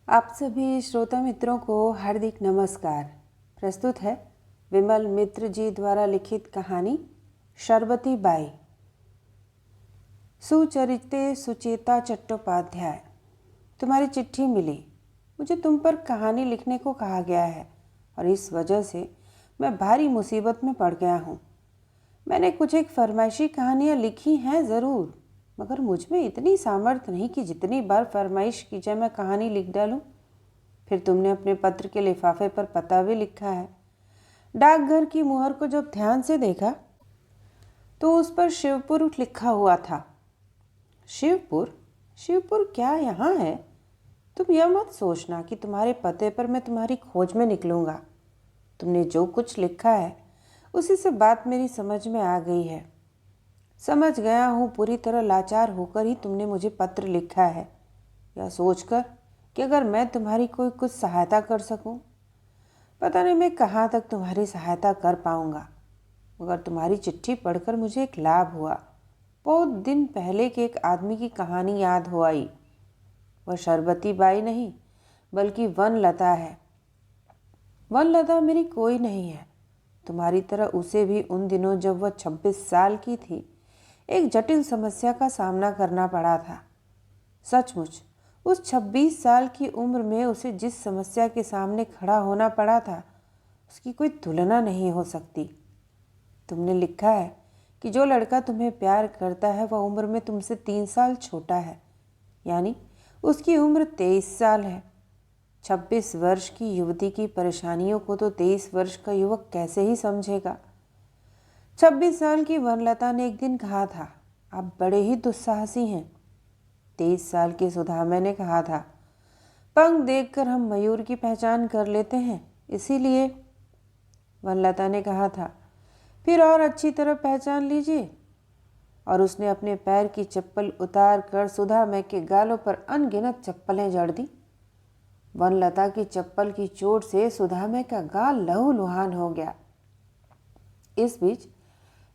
आप सभी श्रोता मित्रों को हार्दिक नमस्कार। प्रस्तुत है विमल मित्र जी द्वारा लिखित कहानी शरबती बाई। सुचरिते सुचेता चट्टोपाध्याय। तुम्हारी चिट्ठी मिली। मुझे तुम पर कहानी लिखने को कहा गया है और इस वजह से मैं भारी मुसीबत में पड़ गया हूँ। मैंने कुछ एक फरमाइशी कहानियाँ लिखी हैं ज़रूर, मगर मुझ में इतनी सामर्थ्य नहीं कि जितनी बार फरमाइश की जाए मैं कहानी लिख डालूं। फिर तुमने अपने पत्र के लिफाफे पर पता भी लिखा है। डाकघर की मुहर को जब ध्यान से देखा तो उस पर शिवपुर लिखा हुआ था। शिवपुर? शिवपुर क्या यहाँ है? तुम यह मत सोचना कि तुम्हारे पते पर मैं तुम्हारी खोज में निकलूँगा। तुमने जो कुछ लिखा है उसी से बात मेरी समझ में आ गई है। समझ गया हूँ पूरी तरह लाचार होकर ही तुमने मुझे पत्र लिखा है, यह सोचकर कि अगर मैं तुम्हारी कोई कुछ सहायता कर सकूं। पता नहीं मैं कहाँ तक तुम्हारी सहायता कर पाऊँगा, मगर तुम्हारी चिट्ठी पढ़कर मुझे एक लाभ हुआ। बहुत दिन पहले के एक आदमी की कहानी याद हो आई। वह शरबती बाई नहीं बल्कि वनलता है। वनलता मेरी कोई नहीं है। तुम्हारी तरह उसे भी उन दिनों जब वह 26 साल की थी एक जटिल समस्या का सामना करना पड़ा था। सचमुच उस 26 साल की उम्र में उसे जिस समस्या के सामने खड़ा होना पड़ा था उसकी कोई तुलना नहीं हो सकती। तुमने लिखा है कि जो लड़का तुम्हें प्यार करता है वह उम्र में तुमसे 3 साल छोटा है, यानी उसकी उम्र 23 साल है। 26 वर्ष की युवती की परेशानियों को तो 23 वर्ष का युवक कैसे ही समझेगा। 26 साल की वनलता ने एक दिन कहा था, आप बड़े ही दुस्साहसी हैं। 23 साल की सुधामा ने कहा था, पंख देखकर हम मयूर की पहचान कर लेते हैं, इसीलिए। वनलता ने कहा था, फिर और अच्छी तरह पहचान लीजिए। और उसने अपने पैर की चप्पल उतार कर सुधामा के गालों पर अनगिनत चप्पलें जड़ दी। वनलता की चप्पल की चोट से सुधामा का गाल लहूलुहान हो गया। इस बीच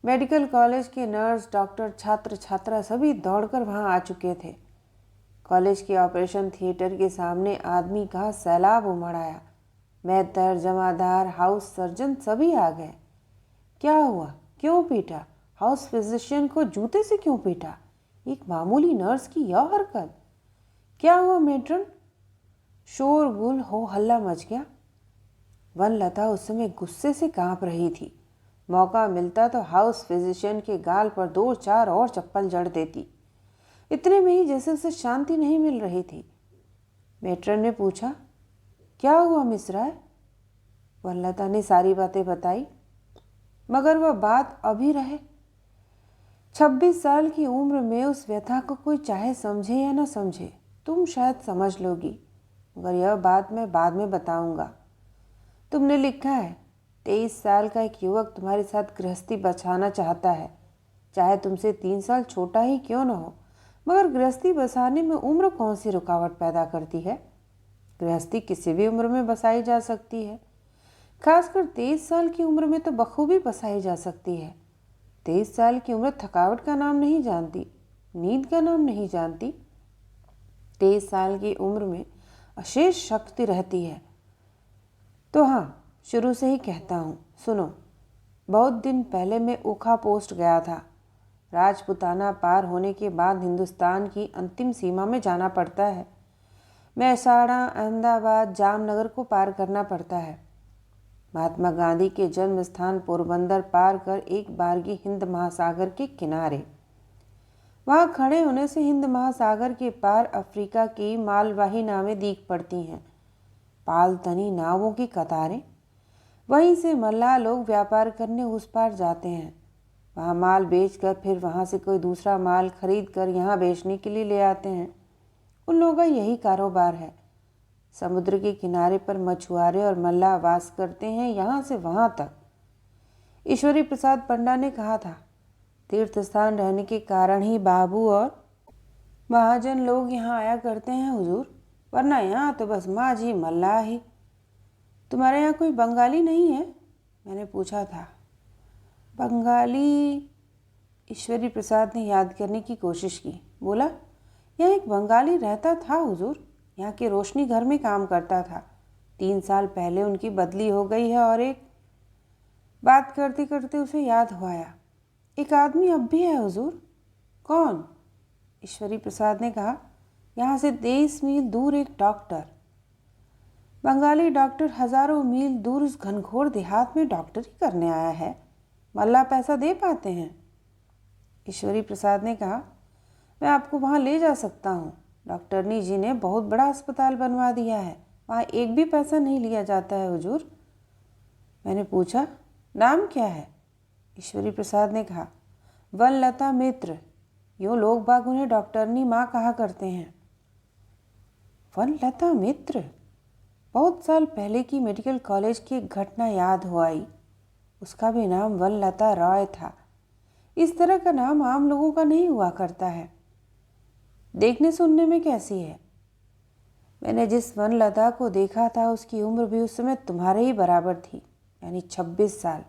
मेडिकल कॉलेज के नर्स, डॉक्टर, छात्र छात्रा सभी दौड़कर वहां आ चुके थे। कॉलेज के ऑपरेशन थिएटर के सामने आदमी का सैलाब उमड़ आया। मेहतर, जमादार, हाउस सर्जन सभी आ गए। क्या हुआ? क्यों पीटा? हाउस फिजिशियन को जूते से क्यों पीटा? एक मामूली नर्स की यह हरकत। क्या हुआ मेट्रन? शोरगुल हो हल्ला मच गया। वनलता उस समय गुस्से से कांप रही थी। मौका मिलता तो हाउस फिजिशियन के गाल पर 2-4 और चप्पल जड़ देती। इतने में ही जैसे उसे शांति नहीं मिल रही थी। मेट्रन ने पूछा, क्या हुआ मिस राय? वनलता ने सारी बातें बताई, मगर वह बात अभी रहे। 26 साल की उम्र में उस व्यथा को कोई चाहे समझे या न समझे, तुम शायद समझ लोगी, मगर यह बात मैं बाद में बताऊंगा। तुमने लिखा है 23 साल का एक युवक तुम्हारे साथ गृहस्थी बसाना चाहता है, चाहे तुमसे 3 साल छोटा ही क्यों न हो। मगर गृहस्थी बसाने में उम्र कौन सी रुकावट पैदा करती है? गृहस्थी किसी भी उम्र में बसाई जा सकती है। खासकर 23 साल की उम्र में तो बखूबी बसाई जा सकती है। 23 साल की उम्र थकावट का नाम नहीं जानती, नींद का नाम नहीं जानती। 23 साल की उम्र में अशेष शक्ति रहती है। तो हाँ, शुरू से ही कहता हूँ, सुनो। बहुत दिन पहले मैं ओखा पोस्ट गया था। राजपुताना पार होने के बाद हिंदुस्तान की अंतिम सीमा में जाना पड़ता है। मेहसाणा, अहमदाबाद, जामनगर को पार करना पड़ता है। महात्मा गांधी के जन्म स्थान पोरबंदर पार कर एक बारगी हिंद महासागर के किनारे। वहाँ खड़े होने से हिंद महासागर के पार अफ्रीका की मालवाही नावें दीख पड़ती हैं, पालतनी नावों की कतारें। वहीं से मल्लाह लोग व्यापार करने उस पार जाते हैं। वहाँ माल बेचकर फिर वहाँ से कोई दूसरा माल खरीद कर यहाँ बेचने के लिए ले आते हैं। उन लोगों का यही कारोबार है। समुद्र के किनारे पर मछुआरे और मल्लाह वास करते हैं, यहाँ से वहाँ तक। ईश्वरी प्रसाद पंडा ने कहा था, तीर्थ स्थान रहने के कारण ही बाबू और महाजन लोग यहाँ आया करते हैं हुजूर, वरना यहाँ तो बस माझी मल्लाह ही। तुम्हारे यहाँ कोई बंगाली नहीं है? मैंने पूछा था। बंगाली? ईश्वरी प्रसाद ने याद करने की कोशिश की। बोला, यहाँ एक बंगाली रहता था हुजूर, यहाँ के रोशनी घर में काम करता था। 3 साल पहले उनकी बदली हो गई है। और एक बात करते करते उसे याद हुआ, एक आदमी अब भी है हुजूर। कौन? ईश्वरी प्रसाद ने कहा, यहाँ से 23 मील दूर एक डॉक्टर, बंगाली डॉक्टर हजारों मील दूर उस घनघोर देहात में डॉक्टरी करने आया है। मल्ला पैसा दे पाते हैं? ईश्वरी प्रसाद ने कहा, मैं आपको वहाँ ले जा सकता हूँ। डॉक्टरनी जी ने बहुत बड़ा अस्पताल बनवा दिया है, वहाँ एक भी पैसा नहीं लिया जाता है हुजूर। मैंने पूछा, नाम क्या है? ईश्वरी प्रसाद ने कहा, वनलता मित्र। यूँ लोग बाग उन्हें डॉक्टरनी माँ कहा करते हैं। वनलता मित्र? बहुत साल पहले की मेडिकल कॉलेज की एक घटना याद हो आई। उसका भी नाम वनलता रॉय था। इस तरह का नाम आम लोगों का नहीं हुआ करता है। देखने सुनने में कैसी है? मैंने जिस वनलता को देखा था उसकी उम्र भी उस समय तुम्हारे ही बराबर थी, यानी 26 साल।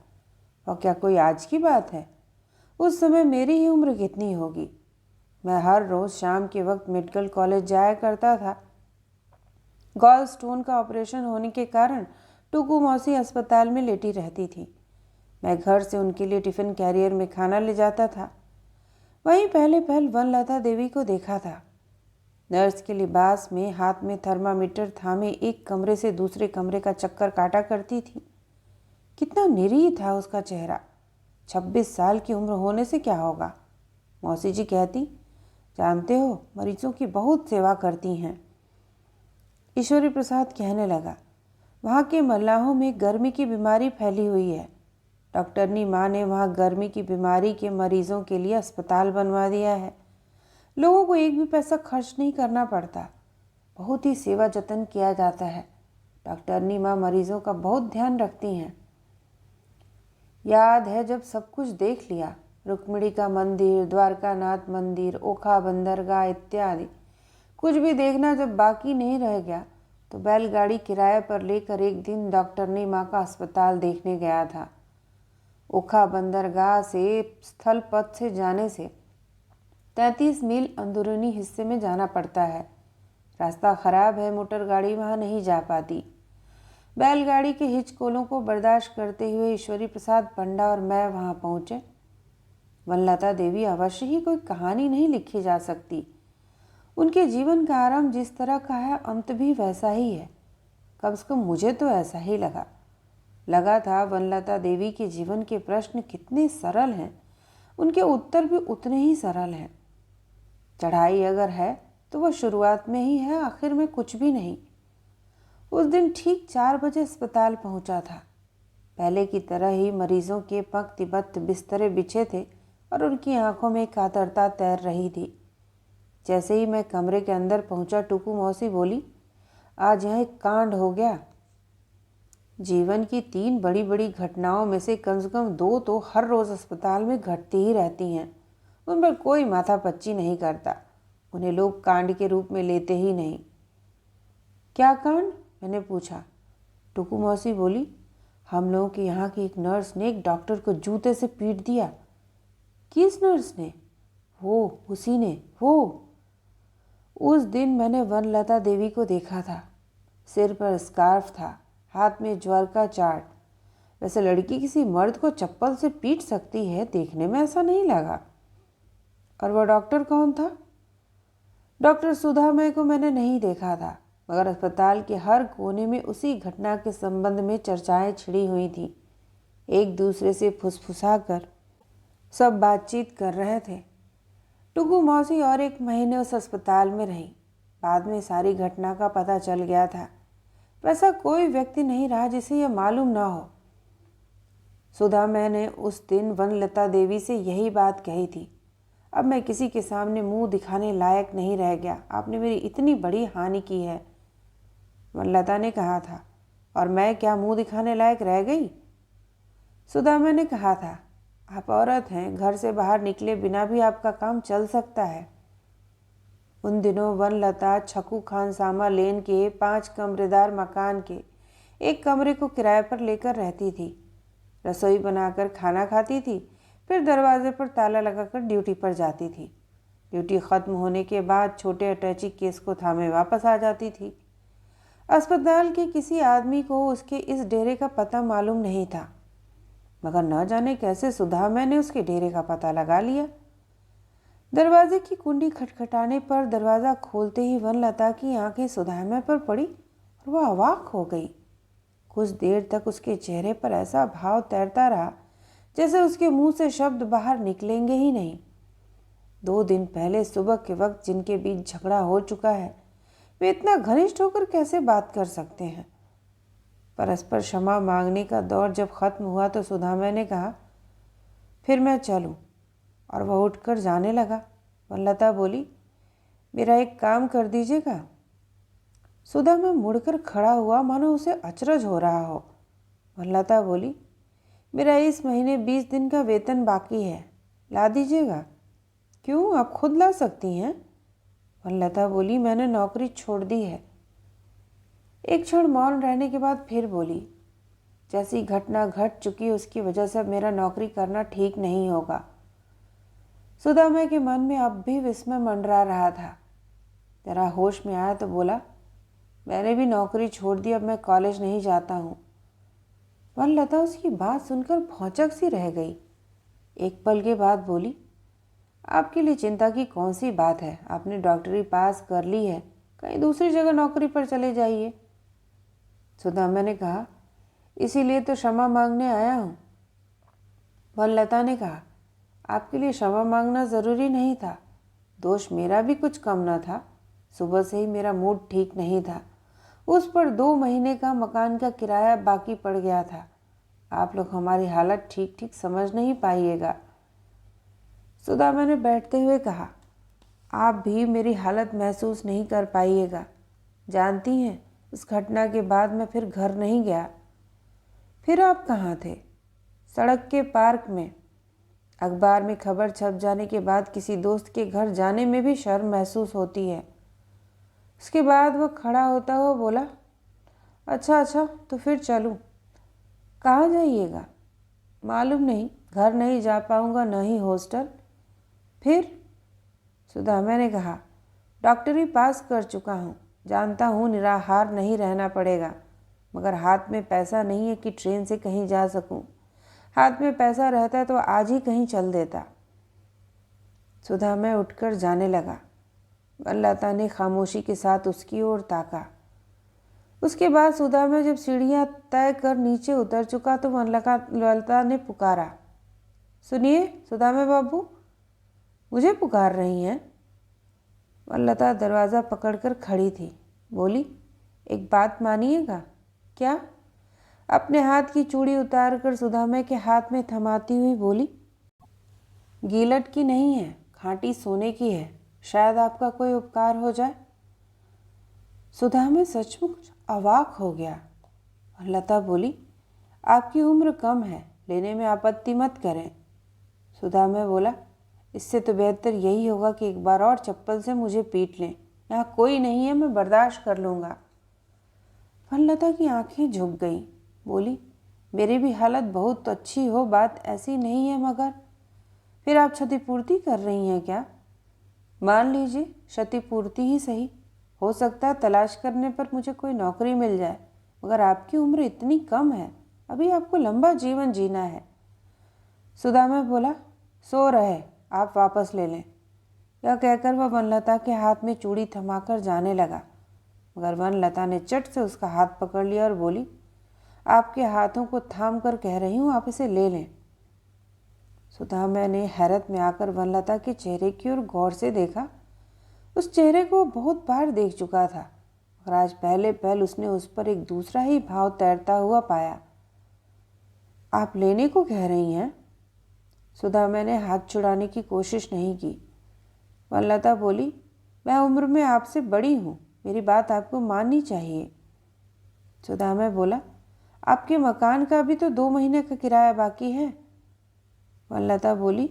और क्या कोई आज की बात है? उस समय मेरी ही उम्र कितनी होगी? मैं हर रोज़ शाम के वक्त मेडिकल कॉलेज जाया करता था। गॉल स्टोन का ऑपरेशन होने के कारण टुकू मौसी अस्पताल में लेटी रहती थी। मैं घर से उनके लिए टिफ़िन कैरियर में खाना ले जाता था। वहीं पहले वनलता देवी को देखा था। नर्स के लिबास में, हाथ में थर्मामीटर थामे एक कमरे से दूसरे कमरे का चक्कर काटा करती थी। कितना निरीह था उसका चेहरा। 26 साल की उम्र होने से क्या होगा? मौसी जी कहती, जानते हो, मरीजों की बहुत सेवा करती हैं। ईश्वरी प्रसाद कहने लगा, वहाँ के मल्लाहों में गर्मी की बीमारी फैली हुई है। डॉक्टरनी माँ ने वहाँ गर्मी की बीमारी के मरीजों के लिए अस्पताल बनवा दिया है। लोगों को एक भी पैसा खर्च नहीं करना पड़ता। बहुत ही सेवा जतन किया जाता है। डॉक्टरनी माँ मरीजों का बहुत ध्यान रखती हैं। याद है जब सब कुछ देख लिया, रुक्मिणी का मंदिर, द्वारकानाथ मंदिर, ओखा बंदरगाह इत्यादि, कुछ भी देखना जब बाकी नहीं रह गया तो बैलगाड़ी किराए पर लेकर एक दिन डॉक्टरनी माँ का अस्पताल देखने गया था। ओखा बंदरगाह से स्थल पथ से जाने से 33 मील अंदरूनी हिस्से में जाना पड़ता है। रास्ता खराब है, मोटर गाड़ी वहाँ नहीं जा पाती। बैलगाड़ी के हिचकोलों को बर्दाश्त करते हुए ईश्वरी प्रसाद पंडा और मैं वहाँ पहुँचे। वनलता देवी अवश्य ही कोई कहानी नहीं लिखी जा सकती। उनके जीवन का आरंभ जिस तरह का है, अंत भी वैसा ही है। कम से कम मुझे तो ऐसा ही लगा था। वनलता देवी के जीवन के प्रश्न कितने सरल हैं, उनके उत्तर भी उतने ही सरल हैं। चढ़ाई अगर है तो वह शुरुआत में ही है, आखिर में कुछ भी नहीं। उस दिन ठीक 4 बजे अस्पताल पहुंचा था। पहले की तरह ही मरीजों के पंक्तिबद्ध बिस्तरे बिछे थे और उनकी आंखों में कातरता तैर रही थी। जैसे ही मैं कमरे के अंदर पहुंचा, टुकू मौसी बोली, आज यहाँ एक कांड हो गया। जीवन की 3 बड़ी बड़ी घटनाओं में से कम 2 तो हर रोज़ अस्पताल में घटती ही रहती हैं। उन पर कोई माथापच्ची नहीं करता। उन्हें लोग कांड के रूप में लेते ही नहीं। क्या कांड? मैंने पूछा। टुकू मौसी बोली, हम लोगों के यहाँ की एक नर्स ने एक डॉक्टर को जूते से पीट दिया। किस नर्स ने? वो, उसी ने, वो। उस दिन मैंने वनलता देवी को देखा था। सिर पर स्कार्फ था, हाथ में ज्वर का चार्ट। वैसे लड़की किसी मर्द को चप्पल से पीट सकती है, देखने में ऐसा नहीं लगा। और वह डॉक्टर कौन था? डॉक्टर सुधामय को मैंने नहीं देखा था, मगर अस्पताल के हर कोने में उसी घटना के संबंध में चर्चाएं छिड़ी हुई थी। एक दूसरे से फुसफुसा कर सब बातचीत कर रहे थे। टुकू मौसी और 1 महीने उस अस्पताल में रही। बाद में सारी घटना का पता चल गया था। वैसा कोई व्यक्ति नहीं रहा जिसे यह मालूम ना हो। सुधा मैंने उस दिन वनलता देवी से यही बात कही थी। अब मैं किसी के सामने मुंह दिखाने लायक नहीं रह गया। आपने मेरी इतनी बड़ी हानि की है। वनलता ने कहा था। और मैं क्या मुंह दिखाने लायक रह गई? सुधा मैंने कहा था, आप औरत हैं, घर से बाहर निकले बिना भी आपका काम चल सकता है। उन दिनों वनलता छकू खान सामा लेन के 5 कमरेदार मकान के एक कमरे को किराए पर लेकर रहती थी। रसोई बनाकर खाना खाती थी, फिर दरवाजे पर ताला लगाकर ड्यूटी पर जाती थी। ड्यूटी ख़त्म होने के बाद छोटे अटैची केस को थामे वापस आ जाती थी। अस्पताल के किसी आदमी को उसके इस डेरे का पता मालूम नहीं था, मगर न जाने कैसे सुधा मैंने उसके डेरे का पता लगा लिया। दरवाजे की कुंडी खटखटाने पर दरवाज़ा खोलते ही वनलता की आंखें सुधामय पर पड़ी और वह अवाक हो गई। कुछ देर तक उसके चेहरे पर ऐसा भाव तैरता रहा जैसे उसके मुंह से शब्द बाहर निकलेंगे ही नहीं। 2 दिन पहले सुबह के वक्त जिनके बीच झगड़ा हो चुका है, वे इतना घनिष्ठ होकर कैसे बात कर सकते हैं। परस्पर क्षमा मांगने का दौर जब खत्म हुआ तो सुधामय ने कहा, फिर मैं चलूं, और वह उठकर जाने लगा। वनलता बोली, मेरा एक काम कर दीजिएगा। सुधामय मुड़कर खड़ा हुआ मानो उसे अचरज हो रहा हो। वनलता बोली, मेरा इस महीने 20 दिन का वेतन बाकी है, ला दीजिएगा। क्यों, आप खुद ला सकती हैं। वनलता बोली, मैंने नौकरी छोड़ दी है। एक क्षण मौन रहने के बाद फिर बोली, जैसी घटना घट चुकी उसकी वजह से अब मेरा नौकरी करना ठीक नहीं होगा। सुधामय के मन में अब भी विस्मय मंडरा रहा था। जरा होश में आया तो बोला, मैंने भी नौकरी छोड़ दी, अब मैं कॉलेज नहीं जाता हूँ। वनलता उसकी बात सुनकर भौचक सी रह गई। एक पल के बाद बोली, आपके लिए चिंता की कौन सी बात है, आपने डॉक्टरी पास कर ली है, कहीं दूसरी जगह नौकरी पर चले जाइए। सुधामय ने कहा, इसीलिए तो क्षमा मांगने आया हूँ। वनलता ने कहा, आपके लिए क्षमा मांगना ज़रूरी नहीं था, दोष मेरा भी कुछ कम न था। सुबह से ही मेरा मूड ठीक नहीं था, उस पर 2 महीने का मकान का किराया बाकी पड़ गया था। आप लोग हमारी हालत ठीक ठीक समझ नहीं पाइएगा। सुधामय ने बैठते हुए कहा, आप भी मेरी हालत महसूस नहीं कर पाइएगा। जानती हैं, उस घटना के बाद मैं फिर घर नहीं गया। फिर आप कहाँ थे? सड़क के पार्क में। अखबार में खबर छप जाने के बाद किसी दोस्त के घर जाने में भी शर्म महसूस होती है। उसके बाद वह खड़ा होता हुआ बोला, अच्छा तो फिर चलूँ। कहाँ जाइएगा? मालूम नहीं, घर नहीं जा पाऊँगा, न ही हॉस्टल। फिर? सुधामय ने कहा, डॉक्टरी पास कर चुका हूँ, जानता हूँ निराहार नहीं रहना पड़ेगा, मगर हाथ में पैसा नहीं है कि ट्रेन से कहीं जा सकूँ। हाथ में पैसा रहता तो आज ही कहीं चल देता। सुधामय उठकर जाने लगा। वनलता ने खामोशी के साथ उसकी ओर ताका। उसके बाद सुधामय जब सीढ़ियाँ तय कर नीचे उतर चुका तो वनलता ने पुकारा, सुनिए सुधामय बाबू, मुझे पुकार रही हैं। वनलता दरवाज़ा पकड़कर खड़ी थी। बोली, एक बात मानिएगा। क्या? अपने हाथ की चूड़ी उतारकर सुधामय के हाथ में थमाती हुई बोली, गीलट की नहीं है, खांटी सोने की है, शायद आपका कोई उपकार हो जाए। सुधामय सचमुच अवाक हो गया। वनलता बोली, आपकी उम्र कम है, लेने में आपत्ति मत करें। सुधामय बोला, इससे तो बेहतर यही होगा कि एक बार और चप्पल से मुझे पीट लें। यहाँ कोई नहीं है, मैं बर्दाश्त कर लूँगा। वनलता की आंखें झुक गईं। बोली, मेरी भी हालत बहुत अच्छी हो, बात ऐसी नहीं है, मगर फिर आप क्षतिपूर्ति कर रही हैं क्या? मान लीजिए क्षतिपूर्ति ही सही, हो सकता है तलाश करने पर मुझे कोई नौकरी मिल जाए, मगर आपकी उम्र इतनी कम है, अभी आपको लंबा जीवन जीना है। सुधामय बोला, सो रहे, आप वापस ले लें। यह कहकर वह वनलता के हाथ में चूड़ी थमाकर जाने लगा, मगर वनलता ने चट से उसका हाथ पकड़ लिया और बोली, आपके हाथों को थाम कर कह रही हूँ, आप इसे ले लें। सुधामय ने हैरत में आकर वनलता के चेहरे की ओर गौर से देखा। उस चेहरे को बहुत बार देख चुका था, और आज पहले पहल उसने उस पर एक दूसरा ही भाव तैरता हुआ पाया। आप लेने को कह रही हैं? सुधामय ने हाथ छुड़ाने की कोशिश नहीं की। वनलता बोली, मैं उम्र में आपसे बड़ी हूँ, मेरी बात आपको माननी चाहिए। सुधामय बोला, आपके मकान का भी तो 2 महीने का किराया बाकी है। वनलता बोली,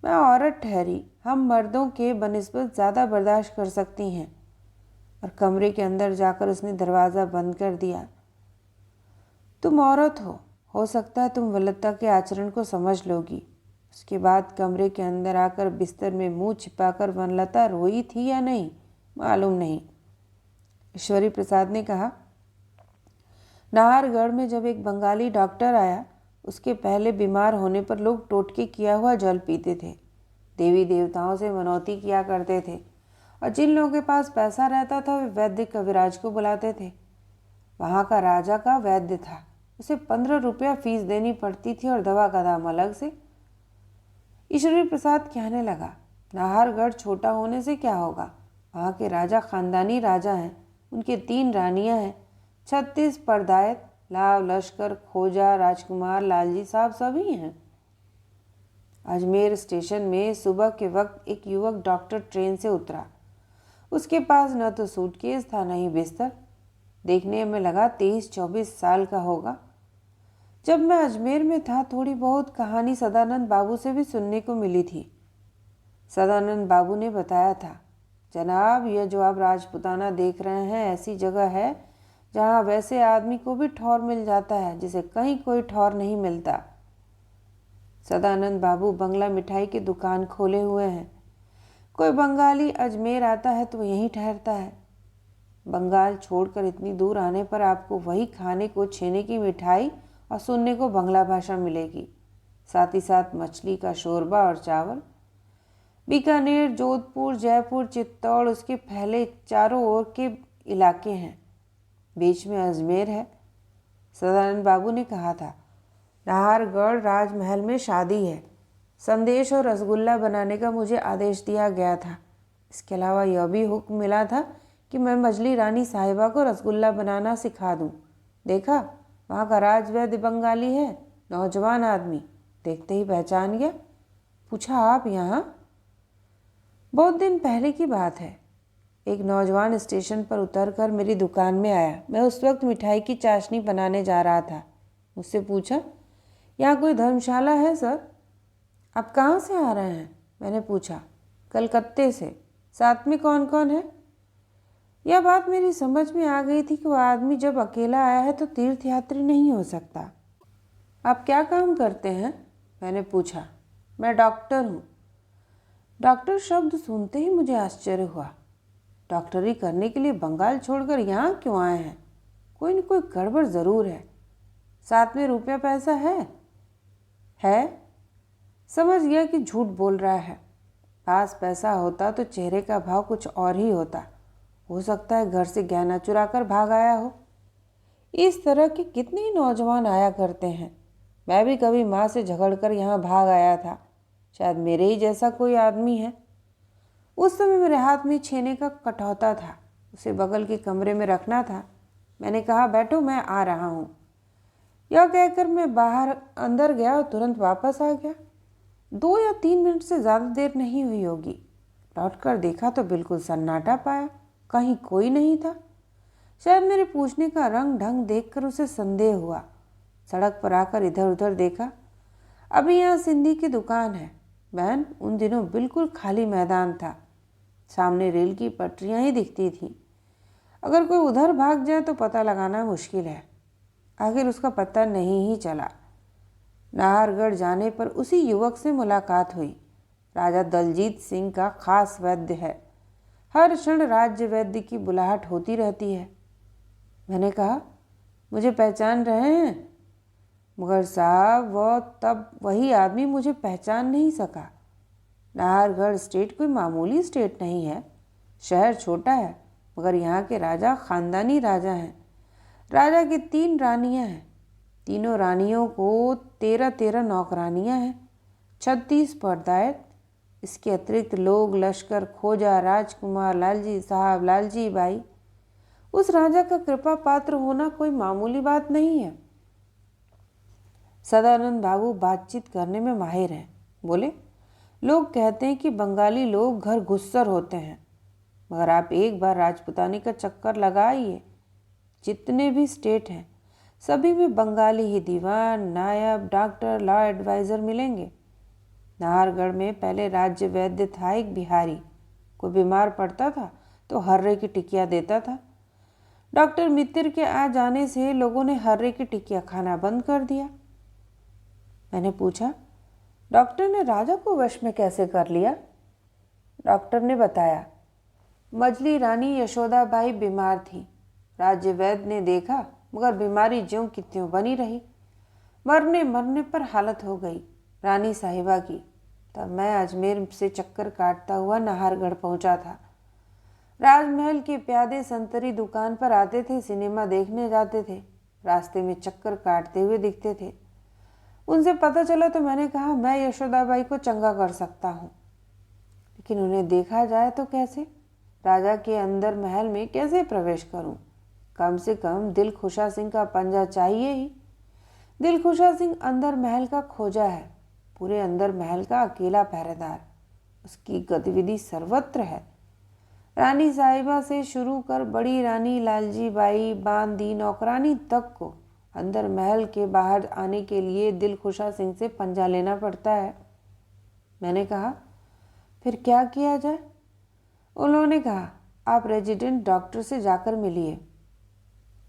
मैं औरत ठहरी, हम मर्दों के बनिस्बत ज़्यादा बर्दाश्त कर सकती हैं। और कमरे के अंदर जाकर उसने दरवाज़ा बंद कर दिया। तुम औरत हो सकता है तुम वनलता के आचरण को समझ लोगी, उसके बाद कमरे के अंदर आकर बिस्तर में मुंह छिपाकर वनलता रोई थी या नहीं मालूम नहीं। ईश्वरी प्रसाद ने कहा, नाहरगढ़ में जब एक बंगाली डॉक्टर आया, उसके पहले बीमार होने पर लोग टोटके किया हुआ जल पीते थे, देवी देवताओं से मनौती किया करते थे, और जिन लोगों के पास पैसा रहता था वे वैद्य कविराज को बुलाते थे। वहाँ का राजा का वैद्य था, उसे 15 रुपया फीस देनी पड़ती थी और दवा का दाम अलग से। ईश्वरी प्रसाद कहने लगा, नाहरगढ़ छोटा होने से क्या होगा, वहाँ के राजा खानदानी राजा हैं, उनके 3 रानियाँ हैं, 36 परदायत, लाव लश्कर, खोजा, राजकुमार, लालजी साहब सभी हैं। अजमेर स्टेशन में सुबह के वक्त एक युवक डॉक्टर ट्रेन से उतरा। उसके पास न तो सूटकेस था न ही बिस्तर। देखने में लगा 23-24 साल का होगा। जब मैं अजमेर में था थोड़ी बहुत कहानी सदानंद बाबू से भी सुनने को मिली थी। सदानंद बाबू ने बताया था, जनाब यह जो आप राजपुताना देख रहे हैं ऐसी जगह है जहाँ वैसे आदमी को भी ठौर मिल जाता है जिसे कहीं कोई ठौर नहीं मिलता। सदानंद बाबू बंगला मिठाई की दुकान खोले हुए हैं। कोई बंगाली अजमेर आता है तो यहीं ठहरता है। बंगाल छोड़कर इतनी दूर आने पर आपको वही खाने को छेने की मिठाई और सुनने को बंगला भाषा मिलेगी, साथ ही साथ मछली का शोरबा और चावल। बीकानेर, जोधपुर, जयपुर, चित्तौड़ उसके फैले चारों ओर के इलाके हैं, बीच में अजमेर है। सदानंद बाबू ने कहा था, नाहरगढ़ राजमहल में शादी है, संदेश और रसगुल्ला बनाने का मुझे आदेश दिया गया था। इसके अलावा यह भी हुक्म मिला था कि मैं मजली रानी साहिबा को रसगुल्ला बनाना सिखा दूं। देखा, वहाँ का राजवैद्य बंगाली है, नौजवान आदमी, देखते ही पहचान गया। पूछा, आप यहाँ? बहुत दिन पहले की बात है। एक नौजवान स्टेशन पर उतरकर मेरी दुकान में आया। मैं उस वक्त मिठाई की चाशनी बनाने जा रहा था। मुझसे पूछा, यहाँ कोई धर्मशाला है सर? आप कहाँ से आ रहे हैं? मैंने पूछा। कलकत्ते से। साथ में कौन कौन है? यह बात मेरी समझ में आ गई थी कि वह आदमी जब अकेला आया है तो तीर्थयात्री नहीं हो सकता। आप क्या काम करते हैं? मैंने पूछा। मैं डॉक्टर हूँ। डॉक्टर शब्द सुनते ही मुझे आश्चर्य हुआ। डॉक्टरी करने के लिए बंगाल छोड़कर यहाँ क्यों आए हैं? कोई न कोई गड़बड़ ज़रूर है। साथ में रुपया पैसा है? समझ गया कि झूठ बोल रहा है। पास पैसा होता तो चेहरे का भाव कुछ और ही होता। हो सकता है घर से गहना चुरा कर भाग आया हो। इस तरह के कितने ही नौजवान आया करते हैं। मैं भी कभी माँ से झगड़कर यहाँ भाग आया था। शायद मेरे ही जैसा कोई आदमी है। उस समय मेरे हाथ में छेने का कटौता था, उसे बगल के कमरे में रखना था। मैंने कहा, बैठो, मैं आ रहा हूँ। यह कहकर मैं बाहर अंदर गया और तुरंत वापस आ गया। 2 या 3 मिनट से ज़्यादा देर नहीं हुई होगी। लौटकर देखा तो बिल्कुल सन्नाटा पाया, कहीं कोई नहीं था। शायद मेरे पूछने का रंग ढंग देखकर उसे संदेह हुआ। सड़क पर आकर इधर उधर देखा। अभी यहाँ सिंधी की दुकान है। बहन, उन दिनों बिल्कुल खाली मैदान था। सामने रेल की पटरियाँ ही दिखती थीं। अगर कोई उधर भाग जाए तो पता लगाना मुश्किल है। आखिर उसका पता नहीं ही चला। नाहरगढ़ जाने पर उसी युवक से मुलाकात हुई। राजा दलजीत सिंह का खास वैद्य है। हर क्षण राज्य वैद्य की बुलाहट होती रहती है। मैंने कहा, मुझे पहचान रहे हैं? मगर साहब, वह तब वही आदमी मुझे पहचान नहीं सका। नाहरगढ़ स्टेट कोई मामूली स्टेट नहीं है। शहर छोटा है, मगर यहाँ के राजा खानदानी राजा हैं। राजा की 3 रानियाँ हैं। तीनों रानियों को 13-13 नौकरानियाँ हैं, 36 परदायत। इसके अतिरिक्त लोग लश्कर, खोजा, राजकुमार, लालजी साहब, लालजी बाई। उस राजा का कृपा पात्र होना कोई मामूली बात नहीं है। सदानंद बाबू बातचीत करने में माहिर हैं। बोले, लोग कहते हैं कि बंगाली लोग घर घुस्सर होते हैं, मगर आप एक बार राजपुतानी का चक्कर लगाइए। जितने भी स्टेट हैं सभी में बंगाली ही दीवान, नायब, डॉक्टर, लॉ एडवाइज़र मिलेंगे। नाहरगढ़ में पहले राज्य वैद्य था एक बिहारी। कोई बीमार पड़ता था तो हर्रे की टिकिया देता था। डॉक्टर मित्र के आ जाने से लोगों ने हर्रे की टिकिया खाना बंद कर दिया। मैंने पूछा, डॉक्टर ने राजा को वश में कैसे कर लिया? डॉक्टर ने बताया, मजली रानी यशोदाबाई बीमार थी। राज्य वैद्य ने देखा, मगर बीमारी ज्यों की त्यों बनी रही। मरने मरने पर हालत हो गई रानी साहिबा की। तब मैं अजमेर से चक्कर काटता हुआ नाहरगढ़ पहुंचा था। राजमहल के प्यादे संतरी दुकान पर आते थे, सिनेमा देखने जाते थे, रास्ते में चक्कर काटते हुए दिखते थे। उनसे पता चला तो मैंने कहा, मैं यशोदाबाई को चंगा कर सकता हूँ। लेकिन उन्हें देखा जाए तो कैसे? राजा के अंदर महल में कैसे प्रवेश करूं? कम से कम दिलखुशा सिंह का पंजा चाहिए ही। दिलखुशा सिंह अंदर महल का खोजा है, पूरे अंदर महल का अकेला पहरेदार। उसकी गतिविधि सर्वत्र है। रानी साहिबा से शुरू कर बड़ी रानी लालजी बाई, बांदी, नौकरानी तक को अंदर महल के बाहर आने के लिए दिलखुशा सिंह से पंजा लेना पड़ता है। मैंने कहा, फिर क्या किया जाए? उन्होंने कहा, आप रेजिडेंट डॉक्टर से जाकर मिलिए।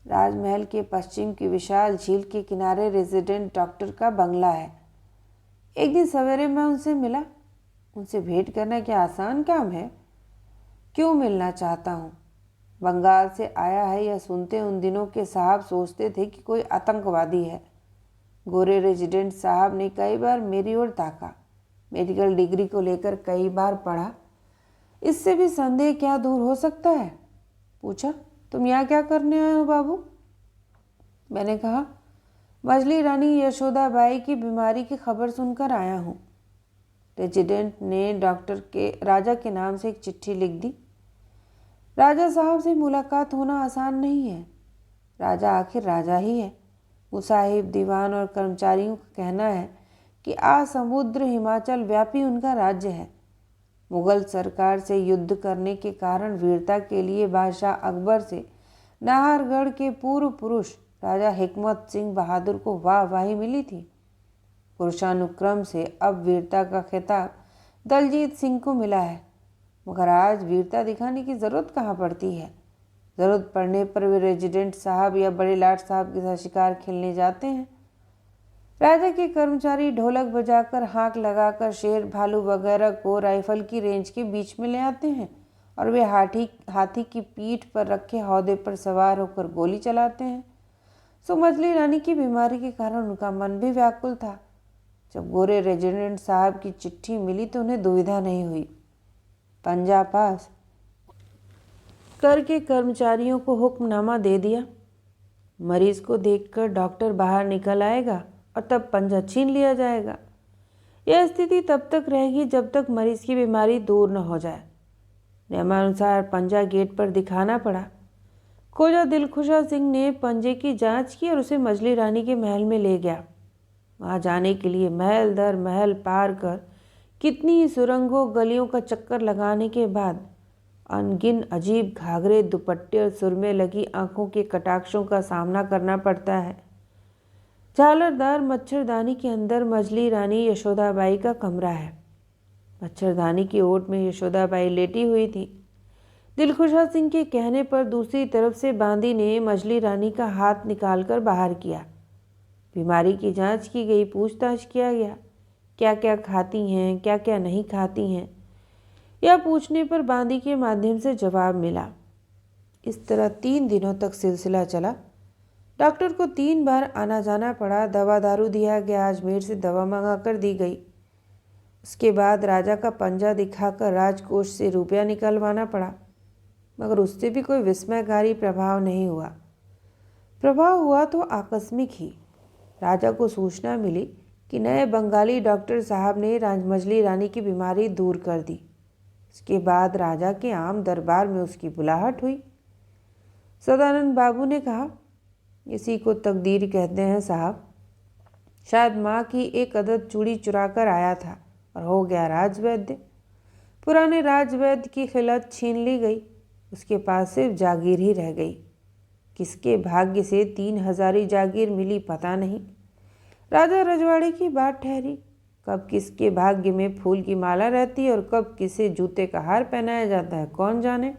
राजमहल के पश्चिम की विशाल झील के किनारे रेजिडेंट डॉक्टर का बंगला है। एक दिन सवेरे मैं उनसे मिला। उनसे भेंट करना क्या आसान काम है? क्यों मिलना चाहता हूँ? बंगाल से आया है यह सुनते उन दिनों के साहब सोचते थे कि कोई आतंकवादी है। गोरे रेजिडेंट साहब ने कई बार मेरी ओर ताका। मेडिकल डिग्री को लेकर कई बार पढ़ा। इससे भी संदेह क्या दूर हो सकता है? पूछा, तुम यहाँ क्या करने आए हो बाबू? मैंने कहा, मजली रानी यशोदाबाई की बीमारी की खबर सुनकर आया हूँ। रेजिडेंट ने डॉक्टर के राजा के नाम से एक चिट्ठी लिख दी। राजा साहब से मुलाकात होना आसान नहीं है। राजा आखिर राजा ही है। मुसाहिब, दीवान और कर्मचारियों का कहना है कि समुद्र हिमाचल व्यापी उनका राज्य है। मुगल सरकार से युद्ध करने के कारण वीरता के लिए बादशाह अकबर से नाहरगढ़ के पूर्व पुरुष राजा हिकमत सिंह बहादुर को वाहवाही मिली थी। पुरुषानुक्रम से अब वीरता का खिताब दलजीत सिंह को मिला है। मगर आज वीरता दिखाने की ज़रूरत कहाँ पड़ती है? ज़रूरत पड़ने पर वे रेजिडेंट साहब या बड़े लाट साहब के साथ शिकार खेलने जाते हैं। राजा के कर्मचारी ढोलक बजाकर, हाँक लगाकर शेर, भालू वगैरह को राइफल की रेंज के बीच में ले आते हैं और वे हाथी की पीठ पर रखे हौदे पर सवार होकर गोली चलाते हैं। सो मजली रानी की बीमारी के कारण उनका मन भी व्याकुल था। जब गोरे रेजिडेंट साहब की चिट्ठी मिली तो उन्हें दुविधा नहीं हुई। पंजा पास करके कर्मचारियों को हुक्मनामा दे दिया। मरीज को देखकर डॉक्टर बाहर निकल आएगा और तब पंजा छीन लिया जाएगा। यह स्थिति तब तक रहेगी जब तक मरीज की बीमारी दूर न हो जाए। नियमानुसार पंजा गेट पर दिखाना पड़ा। खोजा दिलखुशा सिंह ने पंजे की जांच की और उसे मजली रानी के महल में ले गया। वहां जाने के लिए महल दर महल पार कर कितनी ही सुरंगों गलियों का चक्कर लगाने के बाद अनगिन अजीब घाघरे, दुपट्टे और सुरमे लगी आंखों के कटाक्षों का सामना करना पड़ता है। झालरदार मच्छरदानी के अंदर मजली रानी यशोदाबाई का कमरा है। मच्छरदानी की ओट में यशोदाबाई लेटी हुई थी। दिलखुशा सिंह के कहने पर दूसरी तरफ से बांदी ने मजली रानी का हाथ निकालकर बाहर किया। बीमारी की जांच की गई, पूछताछ किया गया, क्या क्या खाती हैं, क्या क्या नहीं खाती हैं। यह पूछने पर बांदी के माध्यम से जवाब मिला। इस तरह 3 दिनों तक सिलसिला चला। डॉक्टर को 3 बार आना जाना पड़ा। दवा दारू दिया गया, अजमेर से दवा मंगा कर दी गई। उसके बाद राजा का पंजा दिखाकर राजकोष से रुपया निकलवाना पड़ा, मगर उससे भी कोई विस्मयकारी प्रभाव नहीं हुआ। प्रभाव हुआ तो आकस्मिक ही। राजा को सूचना मिली कि नए बंगाली डॉक्टर साहब ने मजली रानी की बीमारी दूर कर दी। इसके बाद राजा के आम दरबार में उसकी बुलाहट हुई। सदानंद बाबू ने कहा, इसी को तकदीर कहते हैं साहब। शायद माँ की एक अदद चूड़ी चुरा कर आया था और हो गया राजवैद्य। पुराने राजवैद्य की खिलत छीन ली गई। उसके पास सिर्फ जागीर ही रह गई। किसके भाग्य से 3,000 जागीर मिली पता नहीं। राजा रजवाड़े की बात ठहरी। कब किसके भाग्य में फूल की माला रहती है और कब किसे जूते का हार पहनाया जाता है, कौन जाने।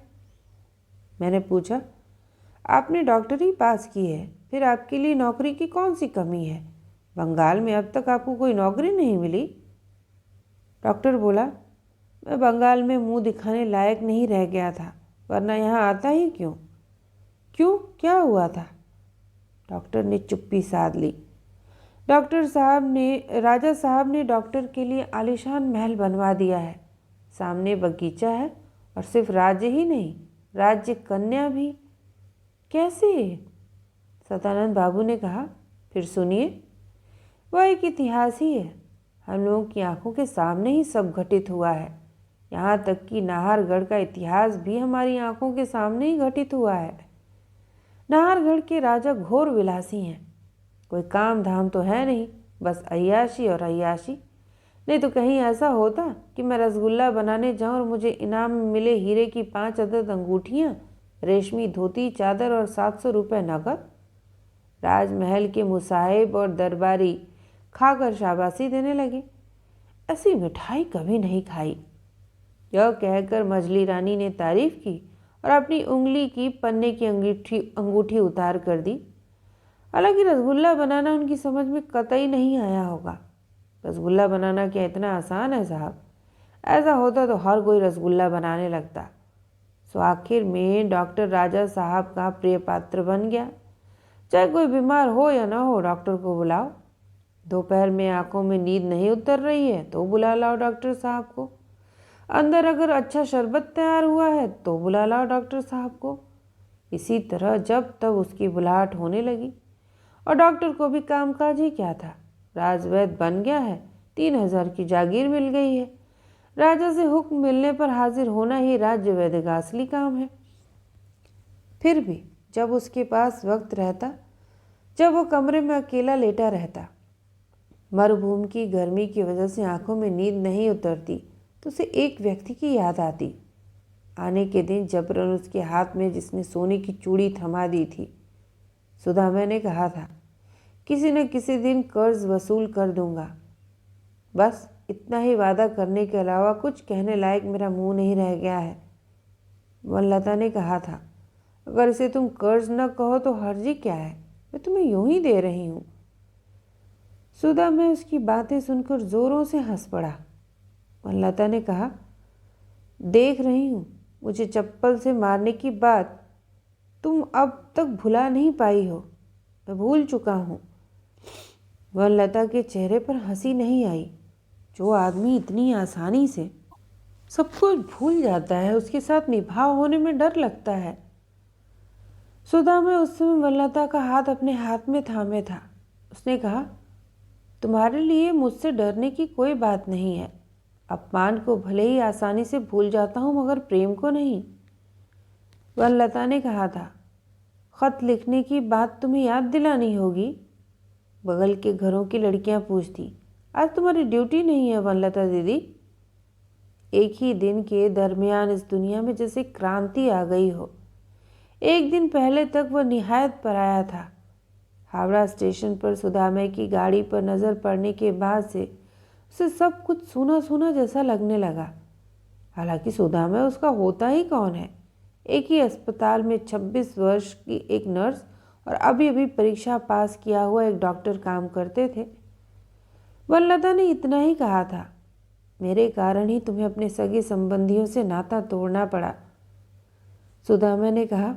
मैंने पूछा, आपने डॉक्टरी पास की है, फिर आपके लिए नौकरी की कौन सी कमी है? बंगाल में अब तक आपको कोई नौकरी नहीं मिली? डॉक्टर बोला, मैं बंगाल में मुंह दिखाने लायक नहीं रह गया था, वरना यहाँ आता ही क्यों? क्यों, क्या हुआ था? डॉक्टर ने चुप्पी साध ली। राजा साहब ने डॉक्टर के लिए आलीशान महल बनवा दिया है। सामने बगीचा है और सिर्फ राज्य ही नहीं, राज्य कन्या भी। कैसे? सदानंद बाबू ने कहा। फिर सुनिए। वह एक इतिहास ही है। हम लोगों की आंखों के सामने ही सब घटित हुआ है। यहाँ तक कि नाहरगढ़ का इतिहास भी हमारी आंखों के सामने ही घटित हुआ है। नाहरगढ़ के राजा घोर विलासी हैं। कोई काम धाम तो है नहीं, बस अय्याशी और अय्याशी। नहीं तो कहीं ऐसा होता कि मैं रसगुल्ला बनाने जाऊं और मुझे इनाम में मिले हीरे की 5 अदद अंगूठियां, रेशमी धोती, चादर और 700 रुपये नकद। राजमहल के मुसाहिब और दरबारी खाकर शाबाशी देने लगे। ऐसी मिठाई कभी नहीं खाई। यह कहकर मजली रानी ने तारीफ की और अपनी उंगली की पन्ने की अंगूठी उतार कर दी। हालांकि रसगुल्ला बनाना उनकी समझ में कतई नहीं आया होगा। रसगुल्ला बनाना क्या इतना आसान है साहब? ऐसा होता तो हर कोई रसगुल्ला बनाने लगता। सो आखिर में डॉक्टर राजा साहब का प्रिय पात्र बन गया। चाहे कोई बीमार हो या ना हो, डॉक्टर को बुलाओ। दोपहर में आंखों में नींद नहीं उतर रही है तो बुला लाओ डॉक्टर साहब को। अंदर अगर अच्छा शरबत तैयार हुआ है तो बुला लाओ डॉक्टर साहब को। इसी तरह जब तब उसकी बुलाहट होने लगी। और डॉक्टर को भी कामकाज ही क्या था, राजवैद्य बन गया है, 3000 की जागीर मिल गई है। राजा से हुक्म मिलने पर हाजिर होना ही राज्य वैद्य का असली काम है। फिर भी जब उसके पास वक्त रहता, जब वो कमरे में अकेला लेटा रहता, मरुभूमि की गर्मी की वजह से आंखों में नींद नहीं उतरती, तो उसे एक व्यक्ति की याद आती। आने के दिन जबरन उसके हाथ में जिसने सोने की चूड़ी थमा दी थी। सुदामा ने कहा था, किसी न किसी दिन कर्ज वसूल कर दूंगा। बस इतना ही वादा करने के अलावा कुछ कहने लायक मेरा मुंह नहीं रह गया है। वनलता ने कहा था, अगर इसे तुम कर्ज न कहो तो हर्जी क्या है, मैं तुम्हें यूं ही दे रही हूँ। सुदामा उसकी बातें सुनकर जोरों से हंस पड़ा। वनलता ने कहा, देख रही हूँ, मुझे चप्पल से मारने की बात तुम अब तक भुला नहीं पाई हो। मैं भूल चुका हूँ। वनलता के चेहरे पर हंसी नहीं आई। जो आदमी इतनी आसानी से सब कुछ भूल जाता है, उसके साथ निभाव होने में डर लगता है। सुदामा उस समय वनलता का हाथ अपने हाथ में थामे था। उसने कहा, तुम्हारे लिए मुझसे डरने की कोई बात नहीं है। अपमान को भले ही आसानी से भूल जाता हूँ, मगर प्रेम को नहीं। वनलता ने कहा था, खत लिखने की बात तुम्हें याद दिलानी होगी। बगल के घरों की लड़कियां पूछती, आज तुम्हारी ड्यूटी नहीं है वनलता दीदी? एक ही दिन के दरमियान इस दुनिया में जैसे क्रांति आ गई हो। एक दिन पहले तक वह निहायत पराया था। हावड़ा स्टेशन पर सुदामा की गाड़ी पर नज़र पड़ने के बाद से उसे सब कुछ सूना सूना जैसा लगने लगा। हालांकि सुदामा उसका होता ही कौन है? एक ही अस्पताल में 26 वर्ष की एक नर्स और अभी अभी परीक्षा पास किया हुआ एक डॉक्टर काम करते थे। वनलता ने इतना ही कहा था, मेरे कारण ही तुम्हें अपने सगे संबंधियों से नाता तोड़ना पड़ा। सुदामा ने कहा,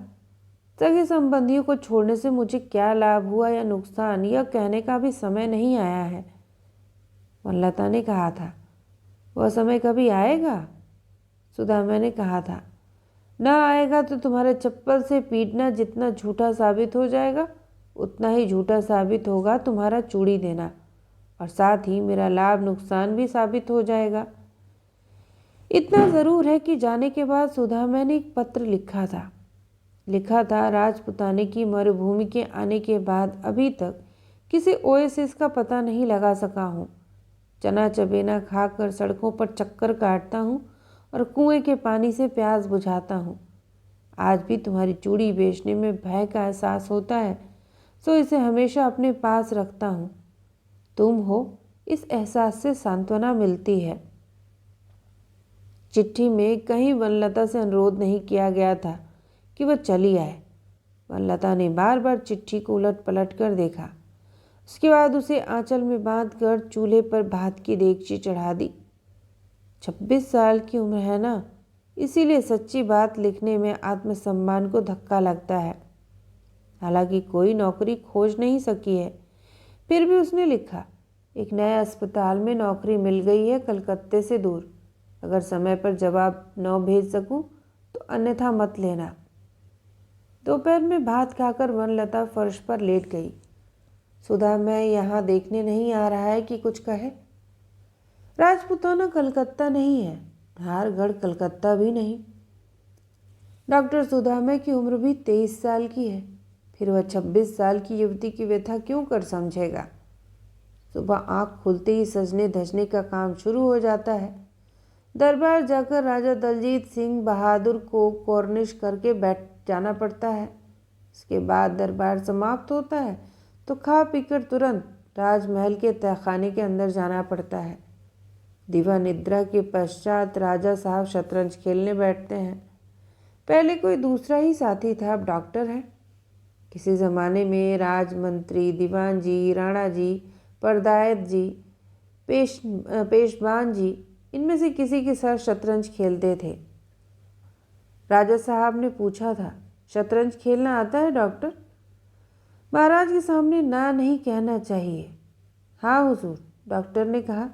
सगे संबंधियों को छोड़ने से मुझे क्या लाभ हुआ या नुकसान, यह कहने का भी समय नहीं आया है। वनलता ने कहा था, वह समय कभी आएगा? सुदामा ने कहा था, ना आएगा तो तुम्हारे चप्पल से पीटना जितना झूठा साबित हो जाएगा, उतना ही झूठा साबित होगा तुम्हारा चूड़ी देना, और साथ ही मेरा लाभ नुकसान भी साबित हो जाएगा। इतना ज़रूर है कि जाने के बाद सुदामा ने एक पत्र लिखा था राजपुताने की मरुभूमि के आने के बाद अभी तक किसी ओएसिस का पता नहीं लगा सका हूँ। चना चबेना खाकर सड़कों पर चक्कर काटता हूँ और कुएं के पानी से प्यास बुझाता हूँ। आज भी तुम्हारी चूड़ी बेचने में भय का एहसास होता है, सो इसे हमेशा अपने पास रखता हूँ। तुम हो, इस एहसास से सांत्वना मिलती है। चिट्ठी में कहीं वनलता से अनुरोध नहीं किया गया था कि वह चली आए। वनलता ने बार बार चिट्ठी को उलट पलट कर देखा। उसके बाद उसे आंचल में बांधकर चूल्हे पर भात की देगची चढ़ा दी। 26 साल की उम्र है ना, इसीलिए सच्ची बात लिखने में आत्मसम्मान को धक्का लगता है। हालांकि कोई नौकरी खोज नहीं सकी है, फिर भी उसने लिखा, एक नए अस्पताल में नौकरी मिल गई है कलकत्ते से दूर। अगर समय पर जवाब न भेज सकूं तो अन्यथा मत लेना। दोपहर में भात खाकर वनलता फर्श पर लेट गई। सुधा मैं यहाँ देखने नहीं आ रहा है कि कुछ कहे। राजपूताना कलकत्ता नहीं है, नाहरगढ़ कलकत्ता भी नहीं। डॉक्टर सुधामय की उम्र भी 23 साल की है, फिर वह 26 साल की युवती की व्यथा क्यों कर समझेगा। सुबह आँख खुलते ही सजने धजने का काम शुरू हो जाता है। दरबार जाकर राजा दलजीत सिंह बहादुर को कॉर्निश करके बैठ जाना पड़ता है। इसके बाद दरबार समाप्त होता है तो खा पीकर तुरंत राजमहल के तहखाने के अंदर जाना पड़ता है। दिवा निद्रा के पश्चात राजा साहब शतरंज खेलने बैठते हैं। पहले कोई दूसरा ही साथी था, अब डॉक्टर है। किसी ज़माने में राजमंत्री, दीवान जी, राणा जी, परदायत जी, पेशबान जी, इनमें से किसी के साथ शतरंज खेलते थे। राजा साहब ने पूछा था, शतरंज खेलना आता है डॉक्टर? महाराज के सामने ना नहीं कहना चाहिए। हाँ हुजूर, डॉक्टर ने कहा।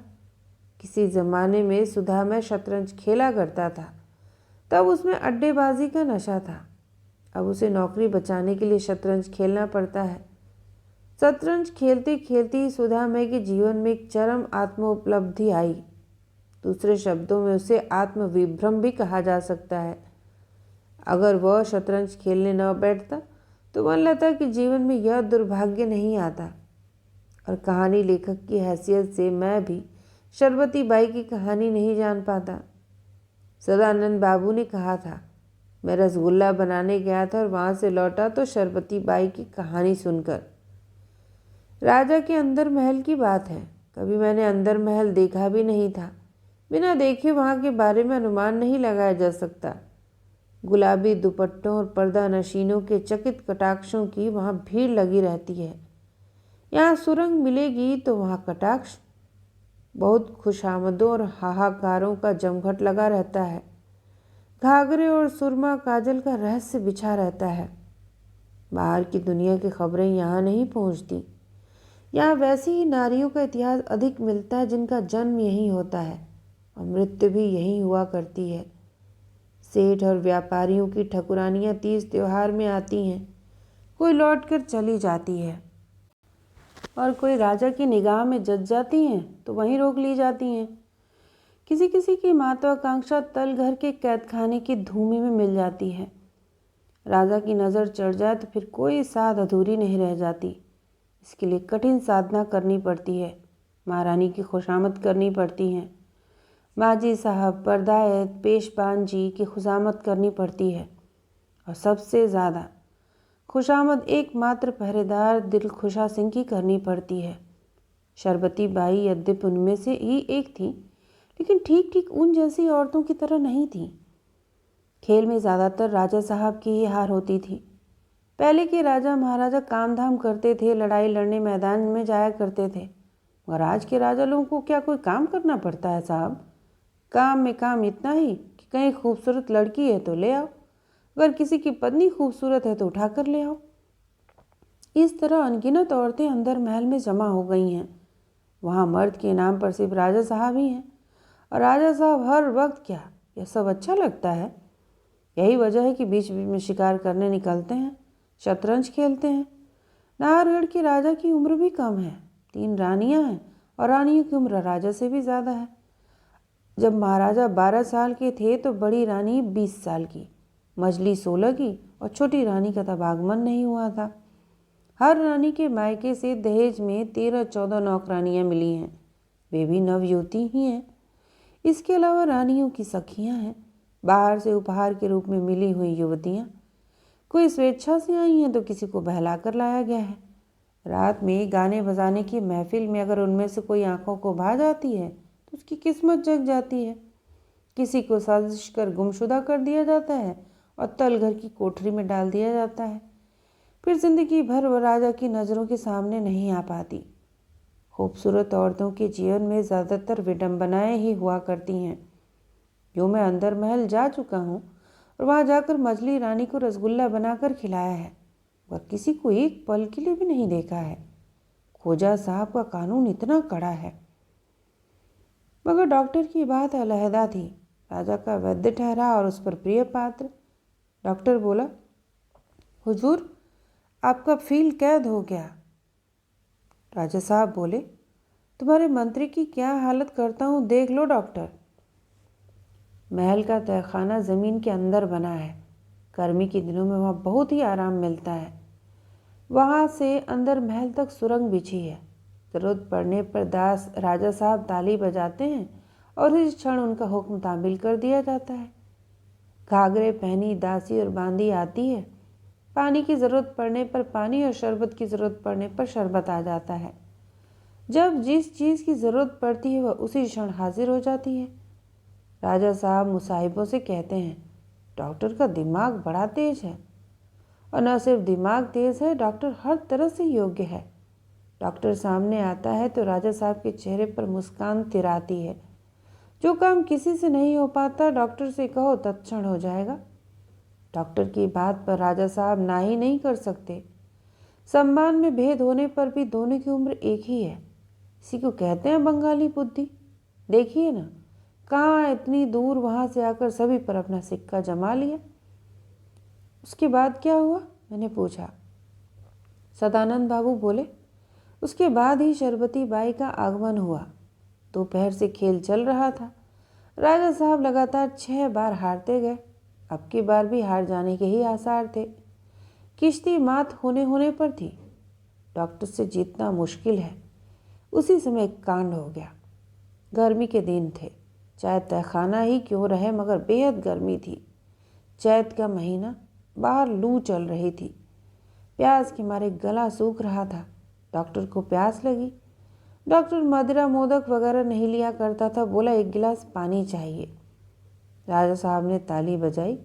किसी ज़माने में सुधामय शतरंज खेला करता था, तब उसमें अड्डेबाजी का नशा था। अब उसे नौकरी बचाने के लिए शतरंज खेलना पड़ता है। शतरंज खेलते खेलते ही सुधामय के जीवन में एक चरम आत्मोपलब्धि आई। दूसरे शब्दों में उसे आत्मविभ्रम भी कहा जा सकता है। अगर वह शतरंज खेलने न बैठता तो वनलता के जीवन में यह दुर्भाग्य नहीं आता। और कहानी लेखक की हैसियत से मैं भी शरबती बाई की कहानी नहीं जान पाता। सदानंद बाबू ने कहा था, मैं रसगुल्ला बनाने गया था और वहाँ से लौटा तो शरबती बाई की कहानी सुनकर। राजा के अंदर महल की बात है, कभी मैंने अंदर महल देखा भी नहीं था। बिना देखे वहाँ के बारे में अनुमान नहीं लगाया जा सकता। गुलाबी दुपट्टों और पर्दा नशीनों के चकित कटाक्षों की वहाँ भीड़ लगी रहती है। यहाँ सुरंग मिलेगी तो वहाँ कटाक्ष। बहुत खुशामदों और हाहाकारों का जमघट लगा रहता है। घाघरे और सुरमा काजल का रहस्य बिछा रहता है। बाहर की दुनिया की खबरें यहाँ नहीं पहुँचती। यहाँ वैसी ही नारियों का इतिहास अधिक मिलता है जिनका जन्म यहीं होता है और मृत्यु भी यहीं हुआ करती है। सेठ और व्यापारियों की ठकुरानियाँ तीज त्योहार में आती हैं, कोई लौट कर चली जाती है और कोई राजा की निगाह में जच जाती हैं तो वहीं रोक ली जाती हैं। किसी किसी की महत्वाकांक्षा तल घर के कैदखाने की धूमि में मिल जाती है। राजा की नज़र चढ़ जाए तो फिर कोई साध अधूरी नहीं रह जाती। इसके लिए कठिन साधना करनी पड़ती है। महारानी की खुशामद करनी पड़ती है। माजी साहब, परदायत, पेशबान जी की खुशामद करनी पड़ती है। और सबसे ज़्यादा खुशामद एकमात्र पहरेदार दिलखुशा सिंह की करनी पड़ती है। शरबती बाई यद्यपि उनमें से ही एक थी, लेकिन ठीक ठीक उन जैसी औरतों की तरह नहीं थी। खेल में ज़्यादातर राजा साहब की ही हार होती थी। पहले के राजा महाराजा काम धाम करते थे, लड़ाई लड़ने मैदान में जाया करते थे, मगर आज के राजा लोगों को क्या कोई काम करना पड़ता है साहब? काम में काम इतना ही कि कहीं खूबसूरत लड़की है तो ले आओ, अगर किसी की पत्नी खूबसूरत है तो उठा कर ले आओ। इस तरह अनगिनत औरतें अंदर महल में जमा हो गई हैं। वहाँ मर्द के नाम पर सिर्फ राजा साहब ही हैं और राजा साहब हर वक्त क्या, यह सब अच्छा लगता है? यही वजह है कि बीच बीच में शिकार करने निकलते हैं, शतरंज खेलते हैं। नाहरगढ़ के राजा की उम्र भी कम है, 3 रानियां हैं और रानियों की उम्र राजा से भी ज़्यादा है। जब महाराजा 12 साल के थे तो बड़ी रानी 20 साल की, मझली 16 की और छोटी रानी का तब आगमन नहीं हुआ था। हर रानी के मायके से दहेज में 13-14 नौकरानियाँ मिली हैं, वे भी नवयुवती ही हैं। इसके अलावा रानियों की सखियाँ हैं, बाहर से उपहार के रूप में मिली हुई युवतियाँ। कोई स्वेच्छा से आई हैं तो किसी को बहला कर लाया गया है। रात में गाने बजाने की महफिल में अगर उनमें से कोई आंखों को भा जाती है तो उसकी किस्मत जग जाती है। किसी को साजिश कर गुमशुदा कर दिया जाता है और तलघर की कोठरी में डाल दिया जाता है। फिर जिंदगी भर वह राजा की नज़रों के सामने नहीं आ पाती। खूबसूरत औरतों के जीवन में ज़्यादातर विडंबनाएं ही हुआ करती हैं। जो मैं अंदर महल जा चुका हूँ और वहाँ जाकर मछली रानी को रसगुल्ला बनाकर खिलाया है, वह किसी को एक पल के लिए भी नहीं देखा है। खोजा साहब का कानून इतना कड़ा है। मगर डॉक्टर की बात अलहदा थी। राजा का वैद्य ठहरा और उस पर प्रिय पात्र। डॉक्टर बोला, हुजूर, आपका फील कैद हो गया। राजा साहब बोले, तुम्हारे मंत्री की क्या हालत करता हूँ देख लो डॉक्टर। महल का तहखाना ज़मीन के अंदर बना है। गर्मी के दिनों में वहाँ बहुत ही आराम मिलता है। वहाँ से अंदर महल तक सुरंग बिछी है। ज़रूरत पड़ने पर दास राजा साहब ताली बजाते हैं और इस क्षण उनका हुक्म तामील कर दिया जाता है। घाघरे पहनी दासी और बांदी आती है। पानी की ज़रूरत पड़ने पर पानी और शरबत की ज़रूरत पड़ने पर शरबत आ जाता है। जब जिस चीज़ की ज़रूरत पड़ती है वह उसी क्षण हाजिर हो जाती है। राजा साहब मुसाहिबों से कहते हैं, डॉक्टर का दिमाग बड़ा तेज है। और न सिर्फ दिमाग तेज है, डॉक्टर हर तरह से योग्य है। डॉक्टर सामने आता है तो राजा साहब के चेहरे पर मुस्कान तिराती है। जो काम किसी से नहीं हो पाता, डॉक्टर से कहो तत्क्षण हो जाएगा। डॉक्टर की बात पर राजा साहब ना ही नहीं कर सकते। सम्मान में भेद होने पर भी दोनों की उम्र एक ही है। इसी को कहते हैं बंगाली बुद्धि। देखिए ना, कहाँ इतनी दूर वहाँ से आकर सभी पर अपना सिक्का जमा लिया। उसके बाद क्या हुआ, मैंने पूछा। सदानंद बाबू बोले, उसके बाद ही शरबती बाई का आगमन हुआ। दोपहर से खेल चल रहा था। राजा साहब लगातार 6 बार हारते गए। अब की बार भी हार जाने के ही आसार थे। किश्ती मात होने पर थी। डॉक्टर से जीतना मुश्किल है। उसी समय एक कांड हो गया। गर्मी के दिन थे, चाहे तहखाना ही क्यों रहे, मगर बेहद गर्मी थी। चैत का महीना, बाहर लू चल रही थी। प्यास के मारे गला सूख रहा था। डॉक्टर को प्यास लगी। डॉक्टर मदिरा मोदक वगैरह नहीं लिया करता था। बोला, एक गिलास पानी चाहिए। राजा साहब ने ताली बजाई।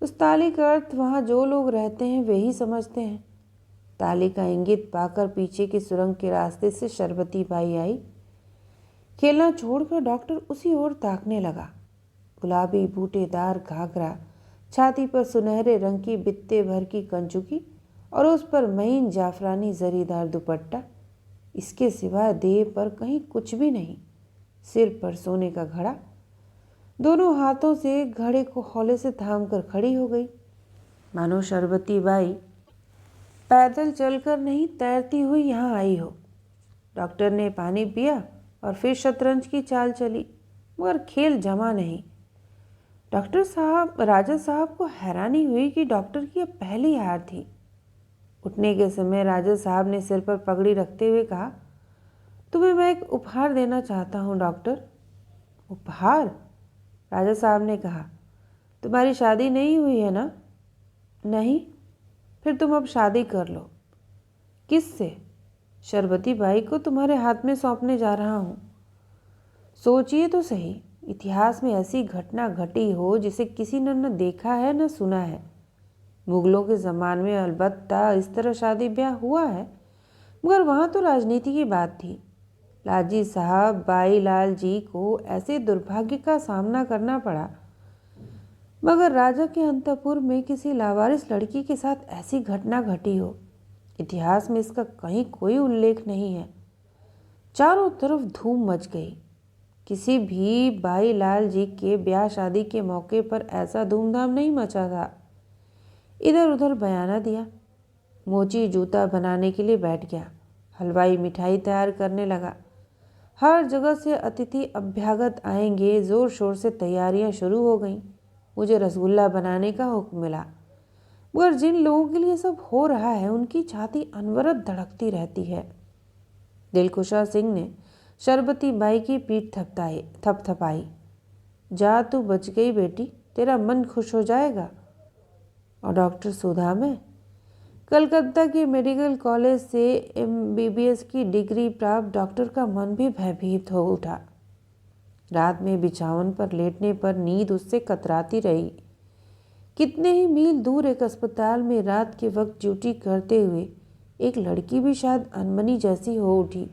उस ताली का अर्थ वहाँ जो लोग रहते हैं वे ही समझते हैं। ताली का इंगित पाकर पीछे की सुरंग के रास्ते से शरबती बाई आई। खेलना छोड़कर डॉक्टर उसी ओर ताकने लगा। गुलाबी बूटेदार घाघरा, छाती पर सुनहरे रंग की बित्ते भर की कंचुकी और उस पर महीन जाफरानी जरीदार दुपट्टा। इसके सिवा देह पर कहीं कुछ भी नहीं। सिर पर सोने का घड़ा। दोनों हाथों से घड़े को हौले से थाम कर खड़ी हो गई, मानो शरबती बाई पैदल चलकर नहीं तैरती हुई यहाँ आई हो। डॉक्टर ने पानी पिया और फिर शतरंज की चाल चली, मगर खेल जमा नहीं। राजा साहब को हैरानी हुई कि डॉक्टर की यह पहली हार थी। उठने के समय राजा साहब ने सिर पर पगड़ी रखते हुए कहा, तुम्हें मैं एक उपहार देना चाहता हूँ डॉक्टर। उपहार? राजा साहब ने कहा, तुम्हारी शादी नहीं हुई है ना? नहीं। फिर तुम अब शादी कर लो। किससे? शरबती बाई को तुम्हारे हाथ में सौंपने जा रहा हूँ। सोचिए तो सही, इतिहास में ऐसी घटना घटी हो जिसे किसी ने न देखा है न सुना है। मुगलों के ज़माने में अलबत्ता इस तरह शादी ब्याह हुआ है, मगर वहाँ तो राजनीति की बात थी। लालजी साहब बाई लाल जी को ऐसे दुर्भाग्य का सामना करना पड़ा, मगर राजा के अंतपुर में किसी लावारिस लड़की के साथ ऐसी घटना घटी हो, इतिहास में इसका कहीं कोई उल्लेख नहीं है। चारों तरफ धूम मच गई। किसी भी बाई लाल जी के ब्याह शादी के मौके पर ऐसा धूमधाम नहीं मचा था। इधर उधर बयाना दिया। मोची जूता बनाने के लिए बैठ गया। हलवाई मिठाई तैयार करने लगा। हर जगह से अतिथि अभ्यागत आएंगे, ज़ोर शोर से तैयारियां शुरू हो गईं। मुझे रसगुल्ला बनाने का हुक्म मिला, मगर जिन लोगों के लिए सब हो रहा है उनकी छाती अनवरत धड़कती रहती है। दिलकुशा सिंह ने शरबती बाई की पीठ थपथपाई। जा, तू बच गई बेटी, तेरा मन खुश हो जाएगा। और डॉक्टर सुधा में कलकत्ता के मेडिकल कॉलेज से MBBS की डिग्री प्राप्त डॉक्टर का मन भी भयभीत हो उठा। रात में बिछावन पर लेटने पर नींद उससे कतराती रही। कितने ही मील दूर एक अस्पताल में रात के वक्त ड्यूटी करते हुए एक लड़की भी शायद अनमनी जैसी हो उठी।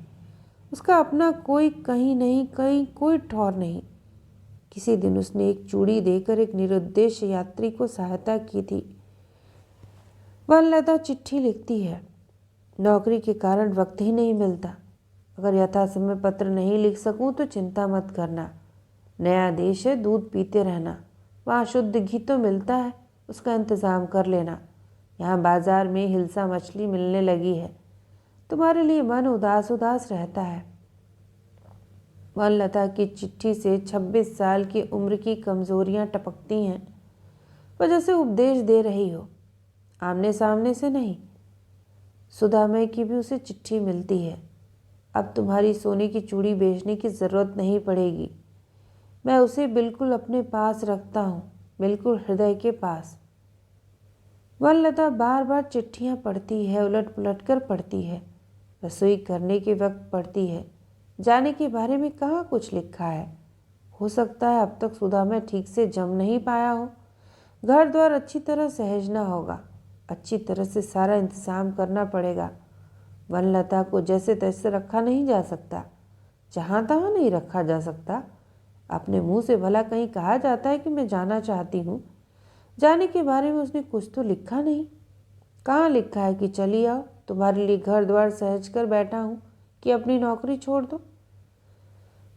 उसका अपना कोई कहीं नहीं, कहीं कोई ठौर नहीं। किसी दिन उसने एक चूड़ी देकर एक निरुद्देश्य यात्री को सहायता की थी। वनलता चिट्ठी लिखती है, नौकरी के कारण वक्त ही नहीं मिलता। अगर यथासमय पत्र नहीं लिख सकूं तो चिंता मत करना। नया देश है, दूध पीते रहना। वहाँ शुद्ध घी तो मिलता है, उसका इंतज़ाम कर लेना। यहाँ बाजार में हिलसा मछली मिलने लगी है। तुम्हारे लिए मन उदास उदास रहता है। वनलता की चिट्ठी से 26 साल की उम्र की कमजोरियां टपकती हैं। वह जैसे उपदेश दे रही हो, आमने सामने से नहीं। सुधामय की भी उसे चिट्ठी मिलती है। अब तुम्हारी सोने की चूड़ी बेचने की ज़रूरत नहीं पड़ेगी। मैं उसे बिल्कुल अपने पास रखता हूँ, बिल्कुल हृदय के पास। वनलता बार बार चिट्ठियाँ पढ़ती है, उलट पुलट कर पढ़ती है। रसोई करने के वक्त पढ़ती है। जाने के बारे में कहाँ कुछ लिखा है। हो सकता है अब तक सुधामय ठीक से जम नहीं पाया हो। घर द्वार अच्छी तरह सहेजना होगा। अच्छी तरह से सारा इंतजाम करना पड़ेगा। वनलता को जैसे तैसे रखा नहीं जा सकता, जहाँ तहाँ नहीं रखा जा सकता। अपने मुंह से भला कहीं कहा जाता है कि मैं जाना चाहती हूँ। जाने के बारे में उसने कुछ तो लिखा नहीं। कहाँ लिखा है कि चली आओ, तुम्हारे लिए घर द्वार सहज कर बैठा हूँ, कि अपनी नौकरी छोड़ दो।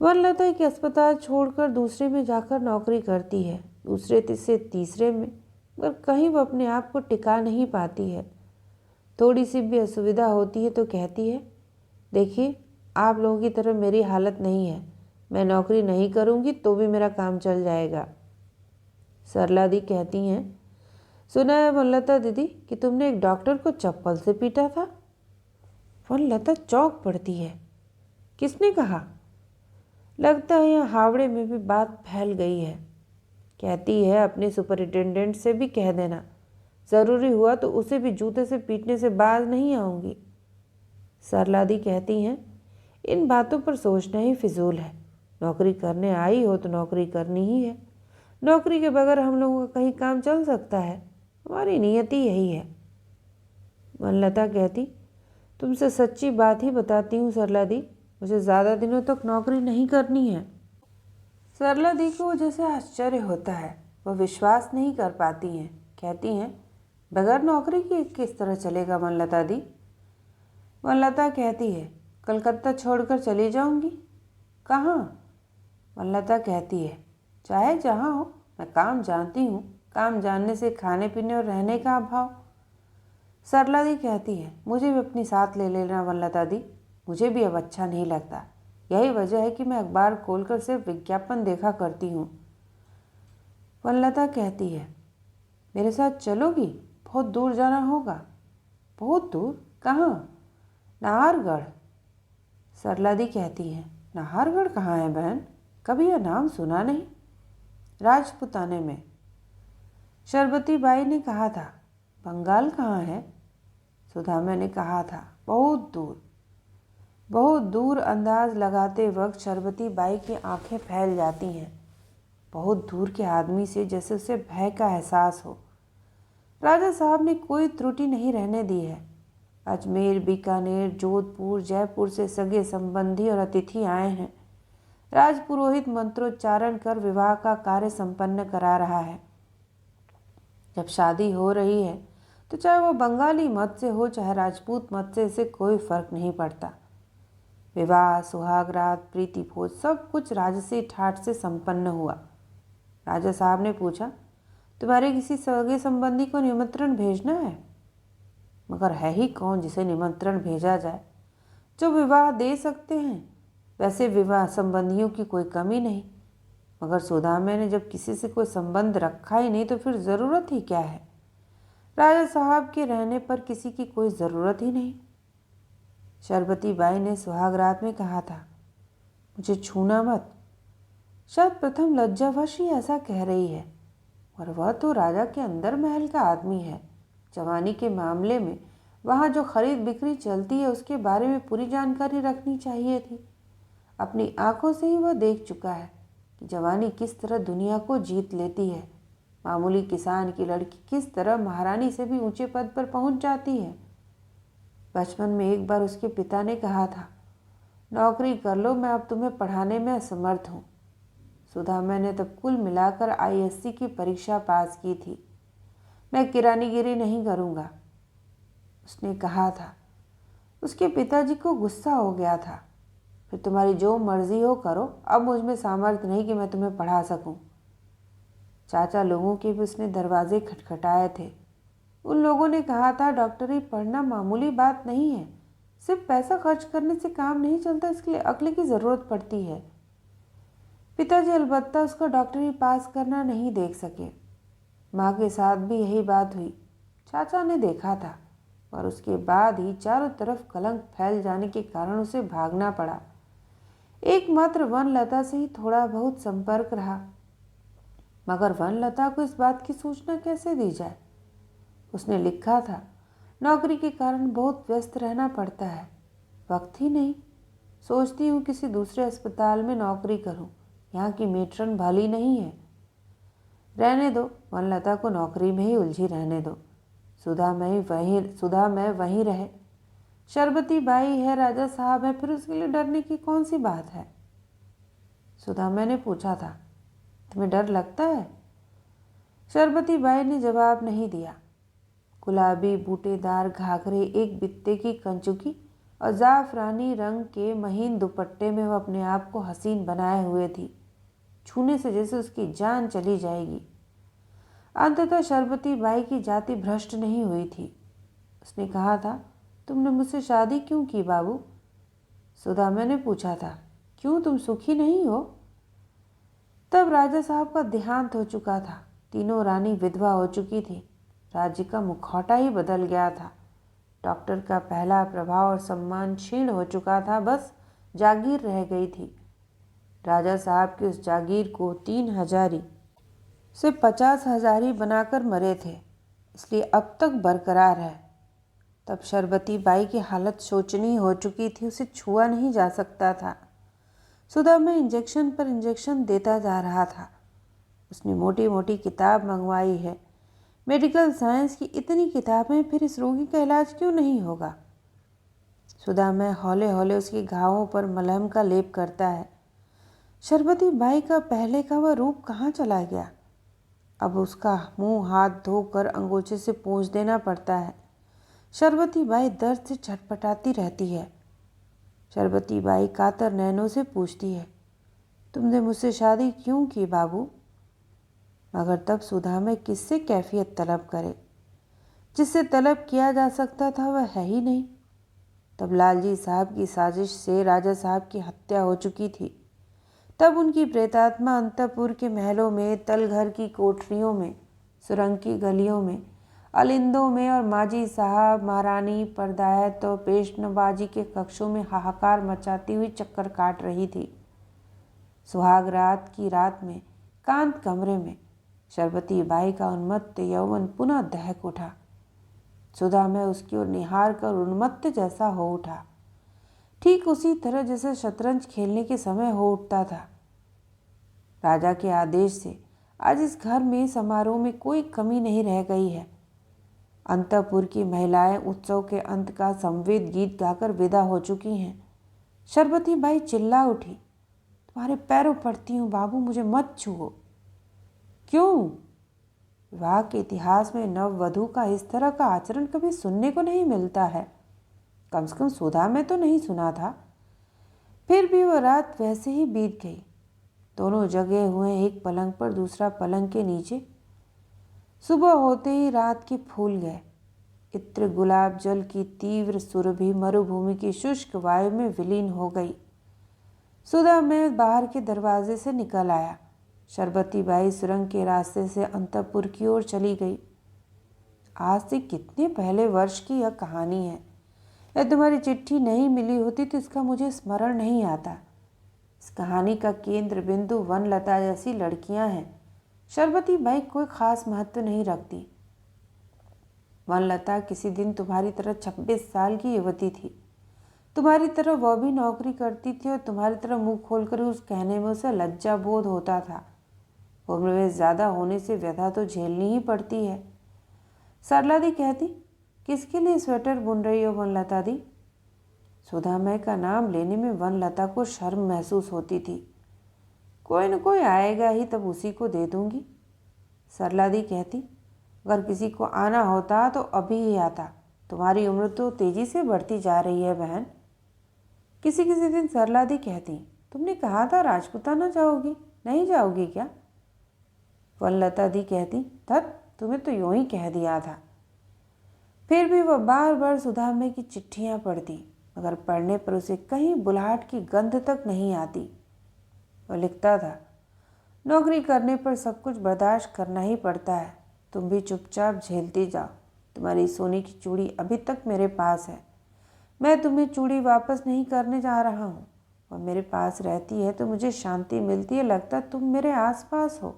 वनलता एक अस्पताल छोड़कर दूसरे में जाकर नौकरी करती है, दूसरे से तीसरे में, मगर कहीं वो अपने आप को टिका नहीं पाती है। थोड़ी सी भी असुविधा होती है तो कहती है, देखिए आप लोगों की तरह मेरी हालत नहीं है। मैं नौकरी नहीं करूँगी तो भी मेरा काम चल जाएगा। सरला दी कहती हैं, सुना है वनलता दीदी कि तुमने एक डॉक्टर को चप्पल से पीटा था। वनलता चौंक पड़ती है। किसने कहा? लगता है यहाँ हावड़े में भी बात फैल गई है। कहती है अपने सुपरिटेंडेंट से भी कह देना, ज़रूरी हुआ तो उसे भी जूते से पीटने से बाज नहीं आऊँगी। सरला दी कहती हैं, इन बातों पर सोचना ही फिजूल है। नौकरी करने आई हो तो नौकरी करनी ही है। नौकरी के बगैर हम लोगों का कहीं काम चल सकता है? हमारी नियति यही है। वनलता कहती, तुमसे सच्ची बात ही बताती हूँ सरला दी, मुझे ज़्यादा दिनों तक नौकरी नहीं करनी है। सरला दी को जैसे आश्चर्य होता है, वह विश्वास नहीं कर पाती हैं। कहती हैं, बगैर नौकरी के किस तरह चलेगा वनलता दी? वनलता कहती है, कलकत्ता छोड़कर चली जाऊंगी। कहाँ? वनलता कहती है, चाहे जहाँ हो, मैं काम जानती हूँ। काम जानने से खाने पीने और रहने का अभाव। सरला दी कहती है, मुझे भी अपनी साथ ले लेना वनलता दी, मुझे भी अब अच्छा नहीं लगता। यही वजह है कि मैं अखबार खोलकर सिर्फ विज्ञापन देखा करती हूँ। वनलता कहती है, मेरे साथ चलोगी? बहुत दूर जाना होगा। बहुत दूर? कहाँ? नाहरगढ़। सरला दी कहती है, नाहरगढ़ कहाँ है बहन? कभी यह नाम सुना नहीं। राजपुताने में। शरबती बाई ने कहा था। बंगाल कहाँ है? सुधामय ने कहा था, बहुत दूर। बहुत दूर अंदाज लगाते वक्त शरबती बाई की आंखें फैल जाती हैं। बहुत दूर के आदमी से जैसे उसे भय का एहसास हो। राजा साहब ने कोई त्रुटि नहीं रहने दी है। अजमेर, बीकानेर, जोधपुर, जयपुर से सगे संबंधी और अतिथि आए हैं। राजपुरोहित मंत्रोच्चारण कर विवाह का कार्य संपन्न करा रहा है। जब शादी हो रही है तो चाहे वो बंगाली मत से हो चाहे राजपूत मत से, इसे कोई फर्क नहीं पड़ता। विवाह, सुहागरात, प्रीति भोज सब कुछ राजसी ठाठ से संपन्न हुआ। राजा साहब ने पूछा, तुम्हारे किसी सगे संबंधी को निमंत्रण भेजना है? मगर है ही कौन जिसे निमंत्रण भेजा जाए? जो विवाह दे सकते हैं, वैसे विवाह संबंधियों की कोई कमी नहीं। मगर सुदामे ने जब किसी से कोई संबंध रखा ही नहीं तो फिर ज़रूरत ही क्या है? राजा साहब के रहने पर किसी की कोई ज़रूरत ही नहीं। शरबती बाई ने सुहागरात में कहा था, मुझे छूना मत। शायद प्रथम लज्जावश ही ऐसा कह रही है, और वह तो राजा के अंदर महल का आदमी है। जवानी के मामले में वहाँ जो खरीद बिक्री चलती है उसके बारे में पूरी जानकारी रखनी चाहिए थी। अपनी आंखों से ही वह देख चुका है कि जवानी किस तरह दुनिया को जीत लेती है। मामूली किसान की लड़की किस तरह महारानी से भी ऊंचे पद पर पहुंच जाती है। बचपन में एक बार उसके पिता ने कहा था, नौकरी कर लो, मैं अब तुम्हें पढ़ाने में असमर्थ हूँ। सुधा, मैंने तब कुल मिलाकर आईएससी की परीक्षा पास की थी। मैं किरानीगिरी नहीं करूँगा, उसने कहा था। उसके पिताजी को गुस्सा हो गया था। फिर तुम्हारी जो मर्जी हो करो, अब मुझ में सामर्थ्य नहीं कि मैं तुम्हें पढ़ा सकूं। चाचा लोगों के भी उसने दरवाजे खटखटाए थे। उन लोगों ने कहा था डॉक्टरी पढ़ना मामूली बात नहीं है, सिर्फ पैसा खर्च करने से काम नहीं चलता, इसके लिए अक्ल की ज़रूरत पड़ती है। पिताजी अलबत्ता उसका डॉक्टरी पास करना नहीं देख सके। माँ के साथ भी यही बात हुई। चाचा ने देखा था, और उसके बाद ही चारों तरफ कलंक फैल जाने के कारण उसे भागना पड़ा। एकमात्र वनलता से ही थोड़ा बहुत संपर्क रहा, मगर वनलता को इस बात की सूचना कैसे दी जाए? उसने लिखा था, नौकरी के कारण बहुत व्यस्त रहना पड़ता है, वक्त ही नहीं। सोचती हूँ किसी दूसरे अस्पताल में नौकरी करूँ, यहाँ की मेट्रन भली नहीं है। रहने दो, वनलता को नौकरी में ही उलझी रहने दो। सुधा मैं वहीं रहे। शरबती बाई है, राजा साहब है, फिर उसके लिए डरने की कौन सी बात है? सुधा, मैंने पूछा था, तुम्हें डर लगता है? शरबती बाई ने जवाब नहीं दिया। गुलाबी बूटेदार घाघरे, एक बित्ते की कंचुकी और जाफरानी रंग के महीन दुपट्टे में वह अपने आप को हसीन बनाए हुए थी, छूने से जैसे उसकी जान चली जाएगी। अंततः शरबती बाई की जाति भ्रष्ट नहीं हुई थी। उसने कहा था, तुमने मुझसे शादी क्यों की बाबू? सुधा, मैंने पूछा था, क्यों, तुम सुखी नहीं हो? तब राजा साहब का देहांत हो चुका था। तीनों रानी विधवा हो चुकी थी। राज्य का मुखौटा ही बदल गया था। डॉक्टर का पहला प्रभाव और सम्मान क्षीण हो चुका था, बस जागीर रह गई थी। राजा साहब की उस जागीर को 3,000 से 50,000 बनाकर मरे थे, इसलिए अब तक बरकरार है। तब शरबती बाई की हालत शोचनीय हो चुकी थी, उसे छुआ नहीं जा सकता था। सुधा में इंजेक्शन पर इंजेक्शन देता जा रहा था। उसने मोटी मोटी किताब मंगवाई है, मेडिकल साइंस की इतनी किताबें, फिर इस रोगी का इलाज क्यों नहीं होगा? सुधा में हौले हौले उसके घावों पर मलहम का लेप करता है। शरबती बाई का पहले का वह रूप कहाँ चला गया? अब उसका मुंह हाथ धोकर अंगोछे से पोंछ देना पड़ता है। शरबती बाई दर्द से छटपटाती रहती है। शरबती बाई कातर नैनों से पूछती है, तुमने मुझसे शादी क्यों की बाबू? मगर तब सुधा में किससे कैफियत तलब करे? जिससे तलब किया जा सकता था वह है ही नहीं। तब लालजी साहब की साजिश से राजा साहब की हत्या हो चुकी थी। तब उनकी प्रेतात्मा अंतपुर के महलों में, तलघर की कोठरियों में, सुरंग की गलियों में, अलिंदों में और माजी साहब, महारानी, परदायत और पेशनवाजी के कक्षों में हाहाकार मचाती हुई चक्कर काट रही थी। सुहाग रात की रात में कांत कमरे में शरबती बाई का उन्मत्त यौवन पुनः दहक उठा। सुधा में उसकी ओर निहार कर उन्मत्त जैसा हो उठा, ठीक उसी तरह जैसे शतरंज खेलने के समय हो उठता था। राजा के आदेश से आज इस घर में समारोह में कोई कमी नहीं रह गई है। अंतपुर की महिलाएं उत्सव के अंत का संवेद गीत गाकर विदा हो चुकी हैं। शरबती बाई चिल्ला उठी, तुम्हारे पैरों पड़ती हूँ बाबू, मुझे मत छुओ। क्यों? विवाह के इतिहास में नववधू का इस तरह का आचरण कभी सुनने को नहीं मिलता है। कम से कम सुधा में तो नहीं सुना था। फिर भी वह रात वैसे ही बीत गई। दोनों जगे हुए, एक पलंग पर दूसरा पलंग के नीचे। सुबह होते ही रात के फूल गए। इत्र गुलाब जल की तीव्र सुरभि मरुभूमि की शुष्क वायु में विलीन हो गई। सुधा में बाहर के दरवाजे से निकल आया। शरबती बाई सुरंग के रास्ते से अंतपुर की ओर चली गई। आज से कितने पहले वर्ष की यह कहानी है। यह तुम्हारी चिट्ठी नहीं मिली होती तो इसका मुझे स्मरण नहीं आता। इस कहानी का केंद्र बिंदु वनलता जैसी लड़कियां हैं। शरबती बाई कोई खास महत्व नहीं रखती। वनलता किसी दिन तुम्हारी तरह 26 साल की युवती थी। तुम्हारी तरह वह भी नौकरी करती थी और तुम्हारी तरह मुंह खोलकर उस कहने में उसे लज्जा बोध होता था। उम्र में ज़्यादा होने से व्यथा तो झेलनी ही पड़ती है। सरला दी कहती, किसके लिए स्वेटर बुन रही हो वनलता दी? सुधामय का नाम लेने में वनलता को शर्म महसूस होती थी। कोई न कोई आएगा ही, तब उसी को दे दूंगी। सरला दी कहती, अगर किसी को आना होता तो अभी ही आता। तुम्हारी उम्र तो तेजी से बढ़ती जा रही है बहन। किसी किसी दिन सरला दी कहती, तुमने कहा था राजपुताना जाओगी, नहीं जाओगी क्या? वनलता दी कहती, धत, तुम्हें तो यूं ही कह दिया था। फिर भी वह बार बार सुदामे की चिट्ठियां पढ़ती, मगर पढ़ने पर उसे कहीं बुलाहट की गंध तक नहीं आती। वह लिखता था, नौकरी करने पर सब कुछ बर्दाश्त करना ही पड़ता है। तुम भी चुपचाप झेलती जाओ। तुम्हारी सोने की चूड़ी अभी तक मेरे पास है। मैं तुम्हें चूड़ी वापस नहीं करने जा रहा हूँ। वह मेरे पास रहती है तो मुझे शांति मिलती है, लगता तुम मेरे आसपास हो।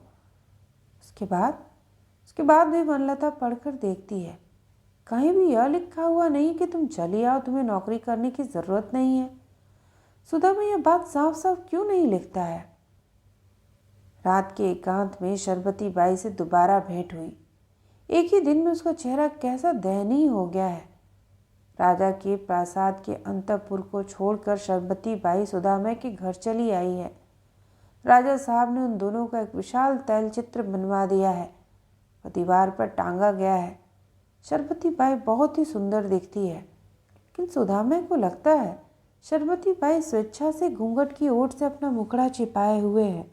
उसके बाद भी वनलता पढ़कर देखती है, कहीं भी यह लिखा हुआ नहीं कि तुम चली आओ, तुम्हें नौकरी करने की ज़रूरत नहीं है। सुदामा यह बात साफ साफ क्यों नहीं लिखता है? रात के एकांत में शरबती बाई से दोबारा भेंट हुई। एक ही दिन में उसका चेहरा कैसा दयनीय हो गया है। राजा के प्रासाद के अंतपुर को छोड़कर शरबती बाई सुदामा के घर चली आई है। राजा साहब ने उन दोनों का एक विशाल तैलचित्र बनवा दिया है। वह दीवार पर टांगा गया है। शरबती बाई बहुत ही सुंदर दिखती है, लेकिन सुदामा को लगता है शरबती बाई स्वेच्छा से घूंघट की ओट से अपना मुखड़ा छिपाए हुए है।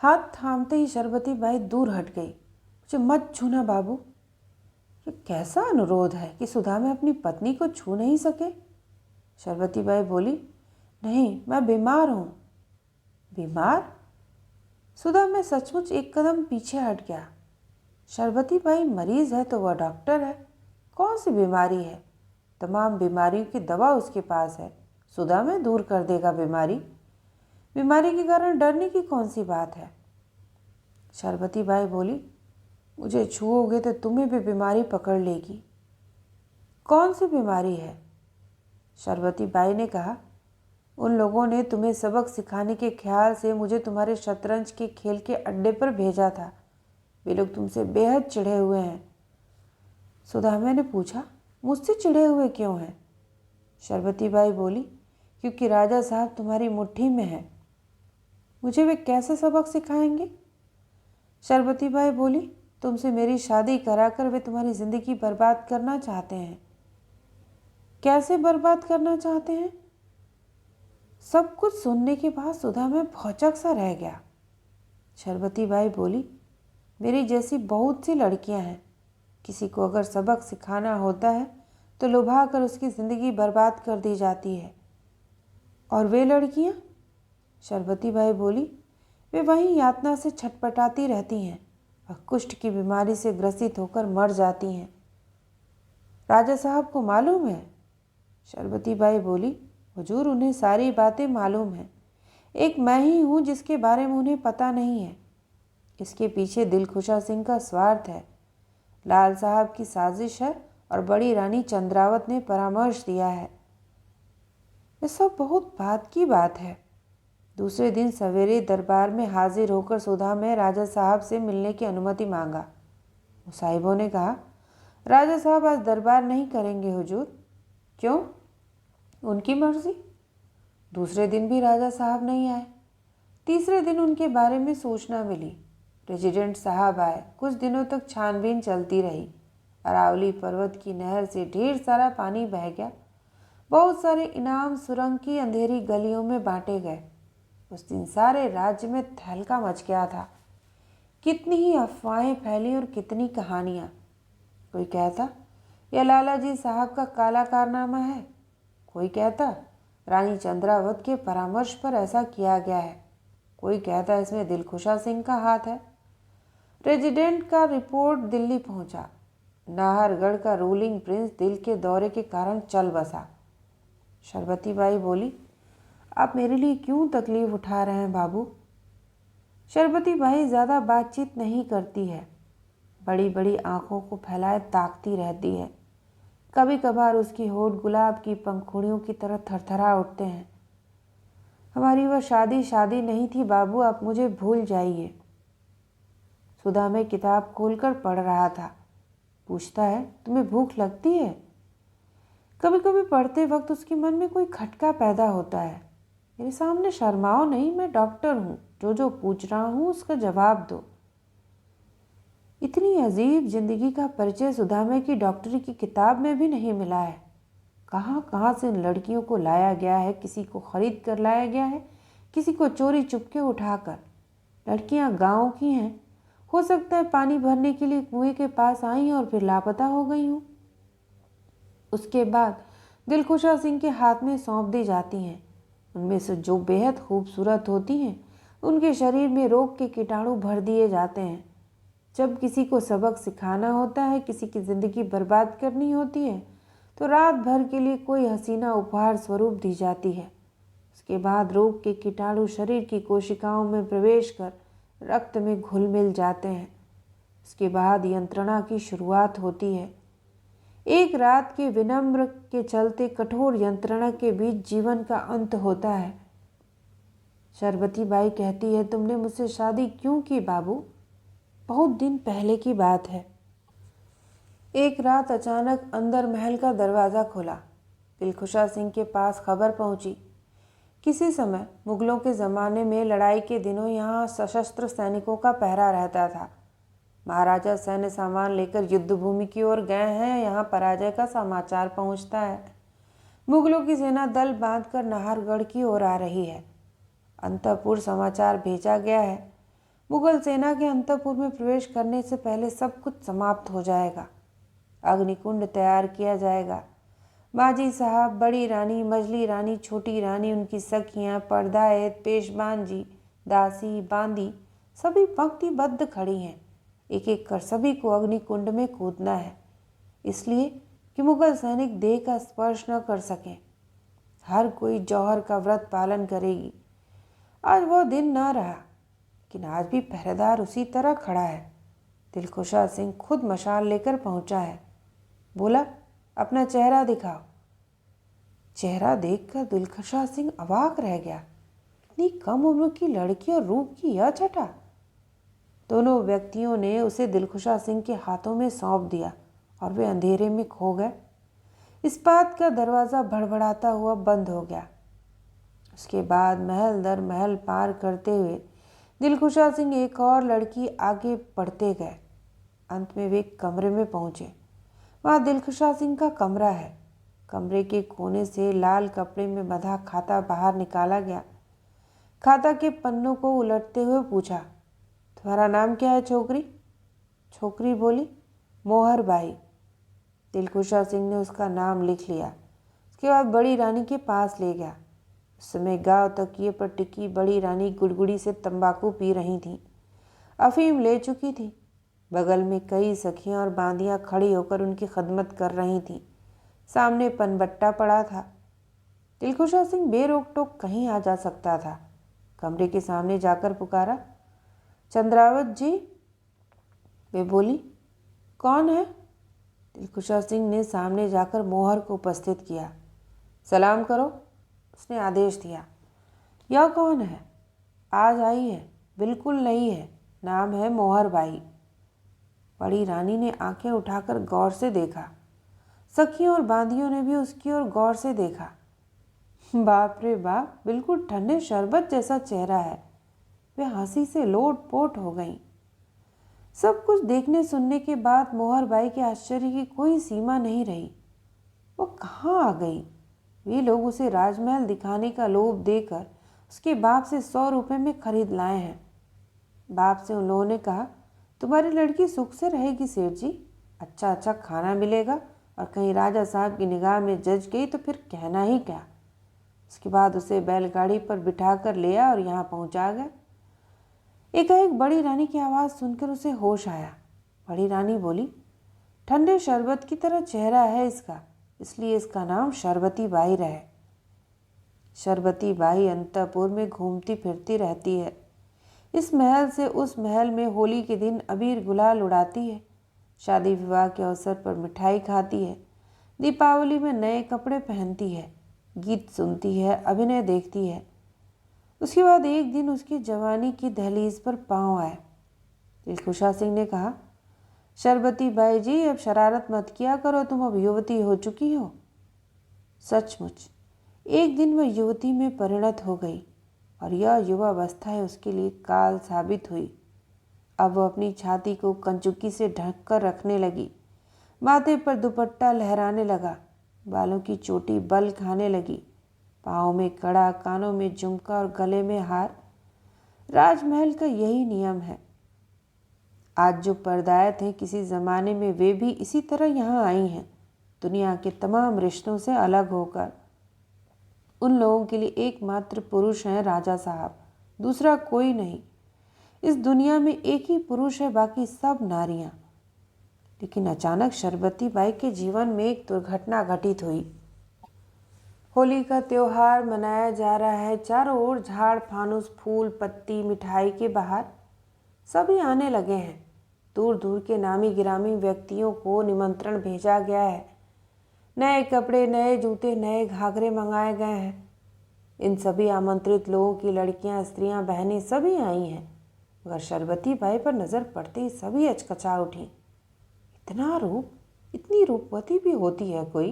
हाथ थामते ही शरबती बाई दूर हट गई। मुझे मत छूना बाबू। ये कैसा अनुरोध है कि सुदामा अपनी पत्नी को छू नहीं सके? शरबती बाई बोली, नहीं, मैं बीमार हूँ। बीमार? सुदामा सचमुच एक कदम पीछे हट गया। शरबती बाई मरीज है तो वह डॉक्टर है। कौन सी बीमारी है? तमाम बीमारियों की दवा उसके पास है। सुदामा दूर कर देगा बीमारी। बीमारी के कारण डरने की कौन सी बात है? शरबती बाई बोली, मुझे छुओगे तो तुम्हें भी बीमारी पकड़ लेगी। कौन सी बीमारी है? शरबती बाई ने कहा, उन लोगों ने तुम्हें सबक सिखाने के ख्याल से मुझे तुम्हारे शतरंज के खेल के अड्डे पर भेजा था। वे लोग तुमसे बेहद चिढ़े हुए हैं। सुदामा ने पूछा, मुझसे चिढ़े हुए क्यों हैं? शरबती बाई बोली, क्योंकि राजा साहब तुम्हारी मुट्ठी में है। मुझे वे कैसे सबक सिखाएंगे? शरबती बाई बोली, तुमसे मेरी शादी कराकर वे तुम्हारी जिंदगी बर्बाद करना चाहते हैं। कैसे बर्बाद करना चाहते हैं? सब कुछ सुनने के बाद सुदामा भौचक सा रह गया। शरबती बाई बोली, मेरी जैसी बहुत सी लड़कियां हैं। किसी को अगर सबक सिखाना होता है तो लुभा कर उसकी ज़िंदगी बर्बाद कर दी जाती है। और वे लड़कियां? शरबती बाई बोली, वे वहीं यातना से छटपटाती रहती हैं और कुष्ठ की बीमारी से ग्रसित होकर मर जाती हैं। राजा साहब को मालूम है? शरबती बाई बोली, हुजूर, उन्हें सारी बातें मालूम हैं। एक मैं ही हूँ जिसके बारे में उन्हें पता नहीं है। इसके पीछे दिलखुशा सिंह का स्वार्थ है, लाल साहब की साजिश है और बड़ी रानी चंद्रावत ने परामर्श दिया है। यह सब बहुत बात की बात है। दूसरे दिन सवेरे दरबार में हाजिर होकर सुदामा ने राजा साहब से मिलने की अनुमति मांगा। मुसाहिबों ने कहा, राजा साहब आज दरबार नहीं करेंगे हुजूर। क्यों? उनकी मर्जी। दूसरे दिन भी राजा साहब नहीं आए। तीसरे दिन उनके बारे में सूचना मिली। रेजिडेंट साहब आए। कुछ दिनों तक छानबीन चलती रही। अरावली पर्वत की नहर से ढेर सारा पानी बह गया। बहुत सारे इनाम सुरंग की अंधेरी गलियों में बांटे गए। उस दिन सारे राज्य में तहलका मच गया था। कितनी ही अफवाहें फैली और कितनी कहानियाँ। कोई कहता यह लाला जी साहब का काला कारनामा है। कोई कहता रानी चंद्रावत के परामर्श पर ऐसा किया गया है। कोई कहता इसमें दिलखुशा सिंह का हाथ है। रेजिडेंट का रिपोर्ट दिल्ली पहुंचा। नाहरगढ़ का रूलिंग प्रिंस दिल के दौरे के कारण चल बसा। शरबती बाई बोली, आप मेरे लिए क्यों तकलीफ उठा रहे हैं बाबू? शरबती बाई ज़्यादा बातचीत नहीं करती है। बड़ी बड़ी आंखों को फैलाए ताकती रहती है। कभी कभार उसकी होठ गुलाब की पंखुड़ियों की तरह थरथरा उठते हैं। हमारी वह शादी नहीं थी बाबू, आप मुझे भूल जाइए। सुदामा किताब खोलकर पढ़ रहा था। पूछता है, तुम्हें भूख लगती है? कभी कभी पढ़ते वक्त उसके मन में कोई खटका पैदा होता है। मेरे सामने शर्माओ नहीं, मैं डॉक्टर हूँ। जो पूछ रहा हूँ उसका जवाब दो। इतनी अजीब जिंदगी का परिचय सुदामा की डॉक्टरी की किताब में भी नहीं मिला है। कहाँ कहाँ से इन लड़कियों को लाया गया है, किसी को खरीद कर लाया गया है, किसी को चोरी चुपके उठाकर। लड़कियां गांव की हैं, हो सकता है पानी भरने के लिए कुएं के पास आई और फिर लापता हो गई हूँ। उसके बाद दिलखुशा सिंह के हाथ में सौंप दी जाती हैं। उनमें से जो बेहद खूबसूरत होती हैं, उनके शरीर में रोग के कीटाणु भर दिए जाते हैं। जब किसी को सबक सिखाना होता है, किसी की ज़िंदगी बर्बाद करनी होती है, तो रात भर के लिए कोई हसीना उपहार स्वरूप दी जाती है। उसके बाद रोग के कीटाणु शरीर की कोशिकाओं में प्रवेश कर रक्त में घुल मिल जाते हैं। उसके बाद यंत्रणा की शुरुआत होती है। एक रात के विनम्र के चलते कठोर यंत्रणा के बीच जीवन का अंत होता है। शरबती बाई कहती है, तुमने मुझसे शादी क्यों की बाबू? बहुत दिन पहले की बात है। एक रात अचानक अंदर महल का दरवाज़ा खुला। दिलखुशा सिंह के पास खबर पहुंची। किसी समय मुगलों के ज़माने में लड़ाई के दिनों यहाँ सशस्त्र सैनिकों का पहरा रहता था। महाराजा सैन्य सामान लेकर युद्ध भूमि की ओर गए हैं। यहाँ पराजय का समाचार पहुँचता है। मुगलों की सेना दल बांधकर नाहरगढ़ की ओर आ रही है। अंतपुर समाचार भेजा गया है। मुगल सेना के अंतपुर में प्रवेश करने से पहले सब कुछ समाप्त हो जाएगा। अग्निकुंड तैयार किया जाएगा। बाजी साहब, बड़ी रानी, मजली रानी, छोटी रानी, उनकी सखियाँ, पर्दाएत, पेशबान जी, दासी, बांदी सभी पंक्तिबद्ध खड़ी हैं। एक एक कर सभी को अग्निकुंड में कूदना है, इसलिए कि मुगल सैनिक देह का स्पर्श न कर सकें। हर कोई जौहर का व्रत पालन करेगी। आज वो दिन न रहा, लेकिन आज भी पहरेदार उसी तरह खड़ा है। दिलखुशा सिंह खुद मशाल लेकर पहुंचा है। बोला, अपना चेहरा दिखाओ। चेहरा देखकर दिलखुशा सिंह अवाक रह गया। इतनी कम उम्र की लड़की और रूप की यह छटा। दोनों व्यक्तियों ने उसे दिलखुशा सिंह के हाथों में सौंप दिया और वे अंधेरे में खो गए। इस्पात का दरवाज़ा भड़बड़ाता हुआ बंद हो गया। उसके बाद महल दर महल पार करते हुए दिलखुशा सिंह एक और लड़की आगे बढ़ते गए। अंत में वे एक कमरे में पहुंचे। वहाँ दिलखुशा सिंह का कमरा है। कमरे के कोने से लाल कपड़े में बंधा खाता बाहर निकाला गया। खाता के पन्नों को उलटते हुए पूछा, तुम्हारा नाम क्या है छोकरी? छोकरी बोली, मोहर बाई। दिलखुशा सिंह ने उसका नाम लिख लिया। उसके बाद बड़ी रानी के पास ले गया। उस समय गांव तकिए पर टिकी बड़ी रानी गुड़गुड़ी से तंबाकू पी रही थी। अफीम ले चुकी थी। बगल में कई सखियां और बांदियां खड़ी होकर उनकी खदमत कर रही थीं। सामने पनबट्टा पड़ा था। दिलखुशा सिंह बेरोक टोक कहीं आ जा सकता था। कमरे के सामने जाकर पुकारा, चंद्रावत जी। वे बोली, कौन है? दिलखुशा सिंह ने सामने जाकर मोहर को उपस्थित किया। सलाम करो, उसने आदेश दिया। यह कौन है? आज आई है, बिल्कुल नई है, नाम है मोहर बाई। बड़ी रानी ने आंखें उठाकर गौर से देखा। सखियों और बांदियों ने भी उसकी ओर गौर से देखा। बाप रे बाप, बिल्कुल ठंडे शरबत जैसा चेहरा है। वे हंसी से लोट पोट हो गईं। सब कुछ देखने सुनने के बाद मोहर बाई के आश्चर्य की कोई सीमा नहीं रही। वो कहाँ आ गई? वे लोग उसे राजमहल दिखाने का लोभ देकर उसके बाप से 100 रुपये में खरीद लाए हैं। बाप से उन लोगों ने कहा, तुम्हारी लड़की सुख से रहेगी सेठ जी, अच्छा अच्छा खाना मिलेगा, और कहीं राजा साहब की निगाह में जज गई तो फिर कहना ही क्या। उसके बाद उसे बैलगाड़ी पर बिठा कर ले आया और यहाँ पहुँचा गए। एकाएक बड़ी रानी की आवाज़ सुनकर उसे होश आया। बड़ी रानी बोली, ठंडे शरबत की तरह चेहरा है इसका, इसलिए इसका नाम शरबती बाई रहे। शरबती बाई अंतपुर में घूमती फिरती रहती है। इस महल से उस महल में होली के दिन अबीर गुलाल उड़ाती है। शादी विवाह के अवसर पर मिठाई खाती है। दीपावली में नए कपड़े पहनती है, गीत सुनती है, अभिनय देखती है। उसके बाद एक दिन उसकी जवानी की दहलीज पर पांव आए। दिलखुशा सिंह ने कहा, शरबती बाई जी, अब शरारत मत किया करो, तुम अब युवती हो चुकी हो। सचमुच एक दिन वह युवती में परिणत हो गई और यह युवावस्था उसके लिए काल साबित हुई। अब वह अपनी छाती को कंचुकी से ढक कर रखने लगी, माथे पर दुपट्टा लहराने लगा, बालों की चोटी बल खाने लगी, पाँव में कड़ा, कानों में झुमका और गले में हार। राजमहल का यही नियम है। आज जो परदायत हैं, किसी ज़माने में वे भी इसी तरह यहाँ आई हैं, दुनिया के तमाम रिश्तों से अलग होकर। उन लोगों के लिए एकमात्र पुरुष हैं राजा साहब, दूसरा कोई नहीं। इस दुनिया में एक ही पुरुष है, बाकी सब नारियां। लेकिन अचानक शरबती बाई के जीवन में एक दुर्घटना घटित हुई। होली का त्योहार मनाया जा रहा है। चारों ओर झाड़, फानुस, फूल, पत्ती, मिठाई के बाहर सभी आने लगे हैं। दूर दूर के नामी गिरामी व्यक्तियों को निमंत्रण भेजा गया है। नए कपड़े, नए जूते, नए घाघरे मंगाए गए हैं। इन सभी आमंत्रित लोगों की लड़कियां, स्त्रियां, बहनें सभी आई हैं, मगर शरबती बाई पर नज़र पड़ते ही सभी अचकचा उठी। इतना रूप, इतनी रूपवती भी होती है कोई,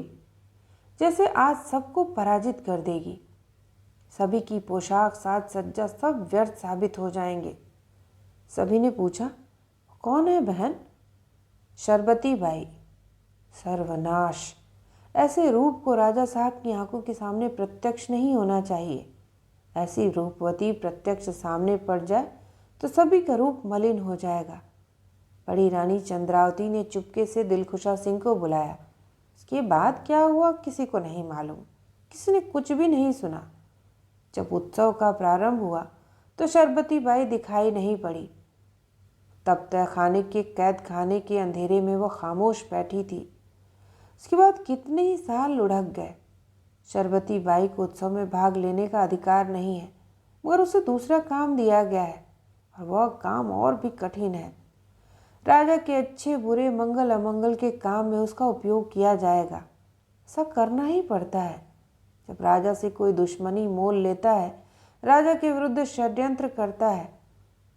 जैसे आज सबको पराजित कर देगी। सभी की पोशाक, साज सज्जा सब व्यर्थ साबित हो जाएंगे। सभी ने पूछा, कौन है बहन? शरबती बाई। सर्वनाश! ऐसे रूप को राजा साहब की आंखों के सामने प्रत्यक्ष नहीं होना चाहिए। ऐसी रूपवती प्रत्यक्ष सामने पड़ जाए तो सभी का रूप मलिन हो जाएगा। बड़ी रानी चंद्रावती ने चुपके से दिलखुशा सिंह को बुलाया। इसके बाद क्या हुआ किसी को नहीं मालूम, किसी ने कुछ भी नहीं सुना। जब उत्सव का प्रारंभ हुआ तो शरबती बाई दिखाई नहीं पड़ी। तब तक खाने के कैद खाने के अंधेरे में वो खामोश बैठी थी। उसके बाद कितने ही साल लुढ़क गए। शरबती बाई को उत्सव में भाग लेने का अधिकार नहीं है, मगर उसे दूसरा काम दिया गया है और वह काम और भी कठिन है। राजा के अच्छे बुरे, मंगल अमंगल के काम में उसका उपयोग किया जाएगा। ऐसा करना ही पड़ता है। जब राजा से कोई दुश्मनी मोल लेता है, राजा के विरुद्ध षड्यंत्र करता है,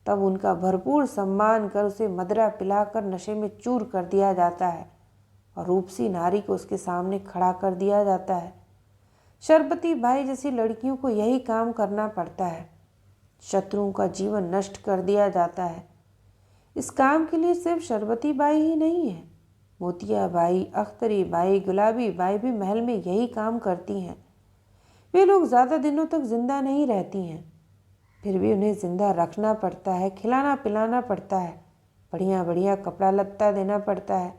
तब उनका भरपूर सम्मान कर उसे मदिरा पिलाकर नशे में चूर कर दिया जाता है और रूपसी नारी को उसके सामने खड़ा कर दिया जाता है। शरबती बाई जैसी लड़कियों को यही काम करना पड़ता है। शत्रुओं का जीवन नष्ट कर दिया जाता है। इस काम के लिए सिर्फ शरबती बाई ही नहीं है, मोतिया बाई, अख्तरी बाई, गुलाबी बाई भी महल में यही काम करती हैं। वे लोग ज़्यादा दिनों तक जिंदा नहीं रहती हैं, फिर भी उन्हें जिंदा रखना पड़ता है, खिलाना पिलाना पड़ता है, बढ़िया बढ़िया कपड़ा लत्ता देना पड़ता है।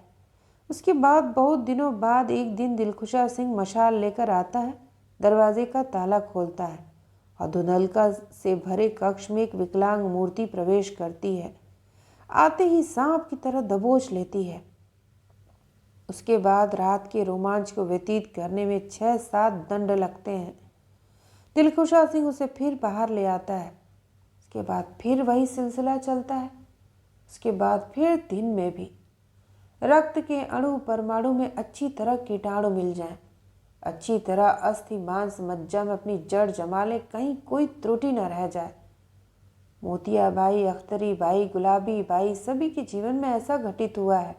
उसके बाद बहुत दिनों बाद एक दिन दिलखुशा सिंह मशाल लेकर आता है, दरवाजे का ताला खोलता है और धुंधलका से भरे कक्ष में एक विकलांग मूर्ति प्रवेश करती है। आते ही सांप की तरह दबोच लेती है। उसके बाद रात के रोमांच को व्यतीत करने में 6-7 दंड लगते हैं। दिलखुशा सिंह उसे फिर बाहर ले आता है। उसके बाद फिर वही सिलसिला चलता है। उसके बाद फिर दिन में भी रक्त के अणु परमाणु में अच्छी तरह कीटाणु मिल जाएं, अच्छी तरह अस्थि मांस मज्जा में अपनी जड़ जमा ले, कहीं कोई त्रुटि न रह जाए। मोतिया बाई, अख्तरी बाई, गुलाबी बाई सभी के जीवन में ऐसा घटित हुआ है।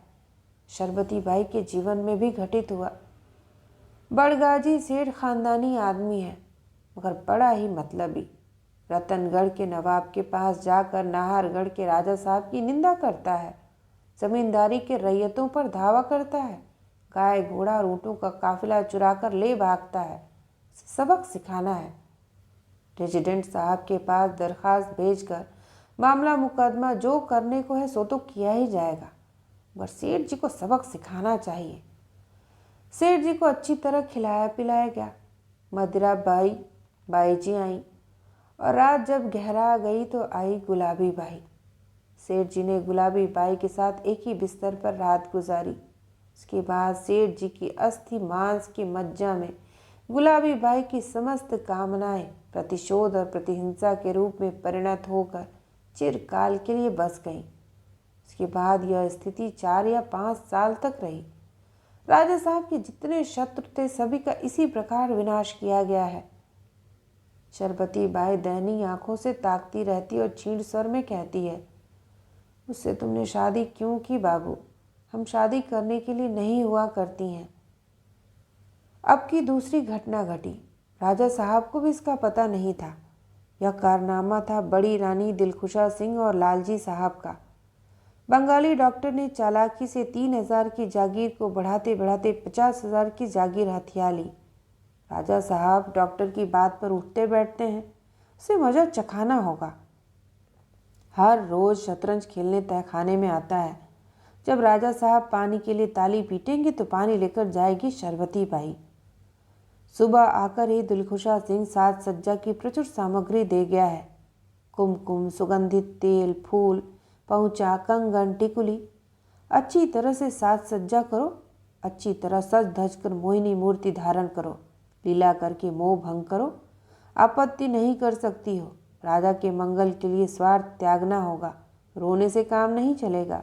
शरबती बाई के जीवन में भी घटित हुआ। बड़गाजी सेठ खानदानी आदमी है, मगर बड़ा ही मतलबी। रतनगढ़ के नवाब के पास जाकर नाहरगढ़ के राजा साहब की निंदा करता है, जमींदारी के रैयतों पर धावा करता है, गाय घोड़ा और ऊँटों का काफिला चुराकर ले भागता है। सबक सिखाना है। रेजिडेंट साहब के पास दरखास्त भेजकर मामला मुकदमा जो करने को है सो तो किया ही जाएगा, मगर सेठ जी को सबक सिखाना चाहिए। सेठ जी को अच्छी तरह खिलाया पिलाया गया। मदिरा बाई जी आई और रात जब गहरा गई तो आई गुलाबी बाई। सेठ जी ने गुलाबी बाई के साथ एक ही बिस्तर पर रात गुजारी। उसके बाद सेठ जी की अस्थि मांस की मज्जा में गुलाबी बाई की समस्त कामनाएं प्रतिशोध और प्रतिहिंसा के रूप में परिणत होकर चिरकाल के लिए बस गईं। उसके बाद यह स्थिति 4 या 5 साल तक रही। राजा साहब के जितने शत्रु थे सभी का इसी प्रकार विनाश किया गया है। शरबती बाई दयनीय आंखों से ताकती रहती और छीण स्वर में कहती है, मुझसे तुमने शादी क्यों की बाबू? हम शादी करने के लिए नहीं हुआ करती हैं। अब की दूसरी घटना घटी। राजा साहब को भी इसका पता नहीं था। यह कारनामा था बड़ी रानी दिलखुशा सिंह और लालजी साहब का। बंगाली डॉक्टर ने चालाकी से 3,000 की जागीर को बढ़ाते बढ़ाते 50,000 की जागीर हथिया ली। राजा साहब डॉक्टर की बात पर उठते बैठते हैं, उसे मजा चखाना होगा। हर रोज शतरंज खेलने तहखाने में आता है। जब राजा साहब पानी के लिए ताली पीटेंगे तो पानी लेकर जाएगी शरबती बाई। सुबह आकर ही दिलखुशा सिंह साज सज्जा की प्रचुर सामग्री दे गया है। कुमकुम, सुगंधित तेल, फूल, पहुँचा, कंगन, टिकुली। अच्छी तरह से साज सज्जा करो, अच्छी तरह सज धज कर मोहिनी मूर्ति धारण करो, लीला करके मोह भंग करो। आपत्ति नहीं कर सकती हो। राजा के मंगल के लिए स्वार्थ त्यागना होगा, रोने से काम नहीं चलेगा।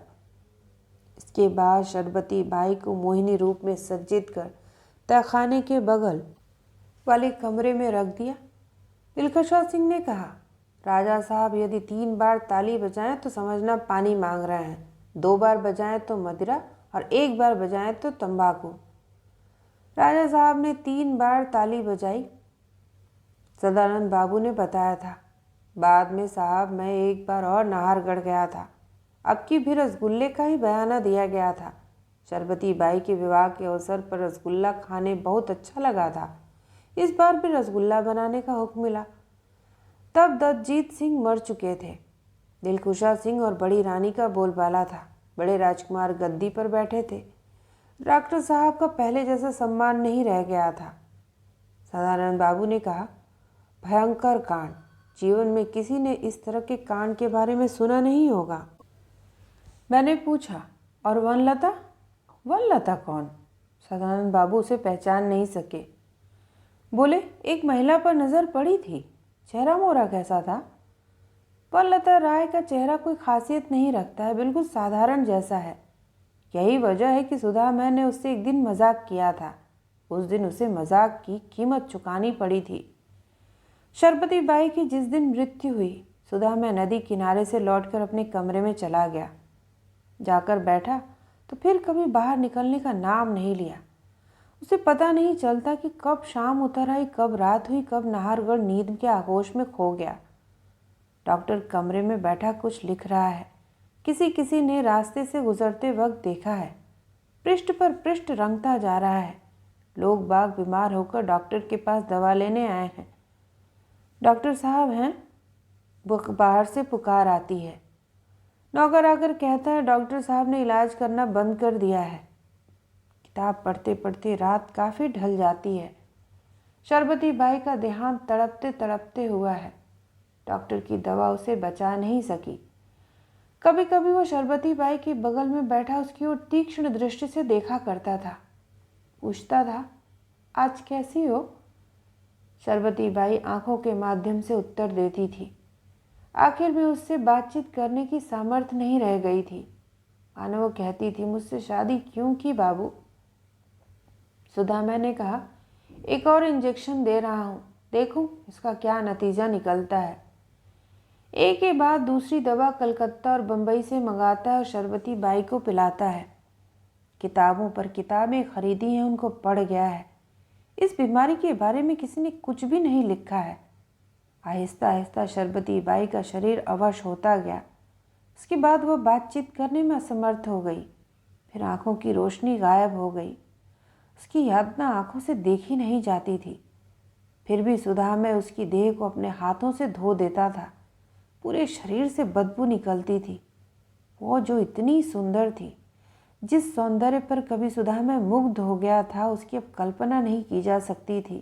इसके बाद शरबती बाई को मोहिनी रूप में सज्जित कर तहखाने के बगल वाले कमरे में रख दिया। दिलखुशा सिंह ने कहा, राजा साहब यदि 3 बार ताली बजाएं तो समझना पानी मांग रहे हैं, 2 बार बजाएं तो मदिरा और 1 बार बजाएं तो तंबाकू। राजा साहब ने 3 बार ताली बजाई। सदानंद बाबू ने बताया था, बाद में साहब मैं 1 बार और नाहरगढ़ गया था। अब की भी रसगुल्ले का ही बयाना दिया गया था। शरबती बाई के विवाह के अवसर पर रसगुल्ला खाने बहुत अच्छा लगा था। इस बार भी रसगुल्ला बनाने का हुक्म मिला। तब दत्तजीत सिंह मर चुके थे। दिलखुशा सिंह और बड़ी रानी का बोलबाला था। बड़े राजकुमार गद्दी पर बैठे थे। डॉक्टर साहब का पहले जैसा सम्मान नहीं रह गया था। सदानंद बाबू ने कहा, भयंकर कांड, जीवन में किसी ने इस तरह के कांड के बारे में सुना नहीं होगा। मैंने पूछा, और वनलता? वनलता कौन? सदानंद बाबू उसे पहचान नहीं सके। बोले, एक महिला पर नजर पड़ी थी। चेहरा मोहरा कैसा था? वनलता राय का चेहरा कोई खासियत नहीं रखता है, बिल्कुल साधारण जैसा है। यही वजह है कि सुधा मैंने उससे एक दिन मजाक किया था। उस दिन उसे मजाक की कीमत चुकानी पड़ी थी। शरबती बाई की जिस दिन मृत्यु हुई, सुधा मैं नदी किनारे से लौटकर अपने कमरे में चला गया। जाकर बैठा तो फिर कभी बाहर निकलने का नाम नहीं लिया। उसे पता नहीं चलता कि कब शाम उतर आई, कब रात हुई, कब नाहरगढ़ नींद के आगोश में खो गया। डॉक्टर कमरे में बैठा कुछ लिख रहा है। किसी किसी ने रास्ते से गुजरते वक्त देखा है। पृष्ठ पर पृष्ठ रंगता जा रहा है। लोग बाग बीमार होकर डॉक्टर के पास दवा लेने आए हैं। डॉक्टर साहब हैं? बाहर से पुकार आती है। नौकर आकर कहता है, डॉक्टर साहब ने इलाज करना बंद कर दिया है। किताब पढ़ते पढ़ते रात काफ़ी ढल जाती है। शरबती बाई का देहांत तड़पते तड़पते हुआ है। डॉक्टर की दवा उसे बचा नहीं सकी। कभी कभी वो शरबती बाई के बगल में बैठा उसकी ओर तीक्ष्ण दृष्टि से देखा करता था। पूछता था, आज कैसी हो? शरबती बाई आंखों के माध्यम से उत्तर देती थी। आखिर भी उससे बातचीत करने की सामर्थ्य नहीं रह गई थी। मानो वो कहती थी, मुझसे शादी क्यों की बाबू? सुधा मैंने कहा, एक और इंजेक्शन दे रहा हूँ, देखूं इसका क्या नतीजा निकलता है। एक के बाद दूसरी दवा कलकत्ता और बंबई से मंगाता है और शरबती बाई को पिलाता है। किताबों पर किताबें खरीदी हैं, उनको पढ़ गया है। इस बीमारी के बारे में किसी ने कुछ भी नहीं लिखा है। आहिस्ता आहिस्ता शरबती बाई का शरीर अवश होता गया। उसके बाद वह बातचीत करने में असमर्थ हो गई। फिर आंखों की रोशनी गायब हो गई। उसकी यातना आंखों से देखी नहीं जाती थी। फिर भी सुधा में उसकी देह को अपने हाथों से धो देता था। पूरे शरीर से बदबू निकलती थी। वो जो इतनी सुंदर थी, जिस सौंदर्य पर कभी सुधा में मुग्ध हो गया था, उसकी अब कल्पना नहीं की जा सकती थी।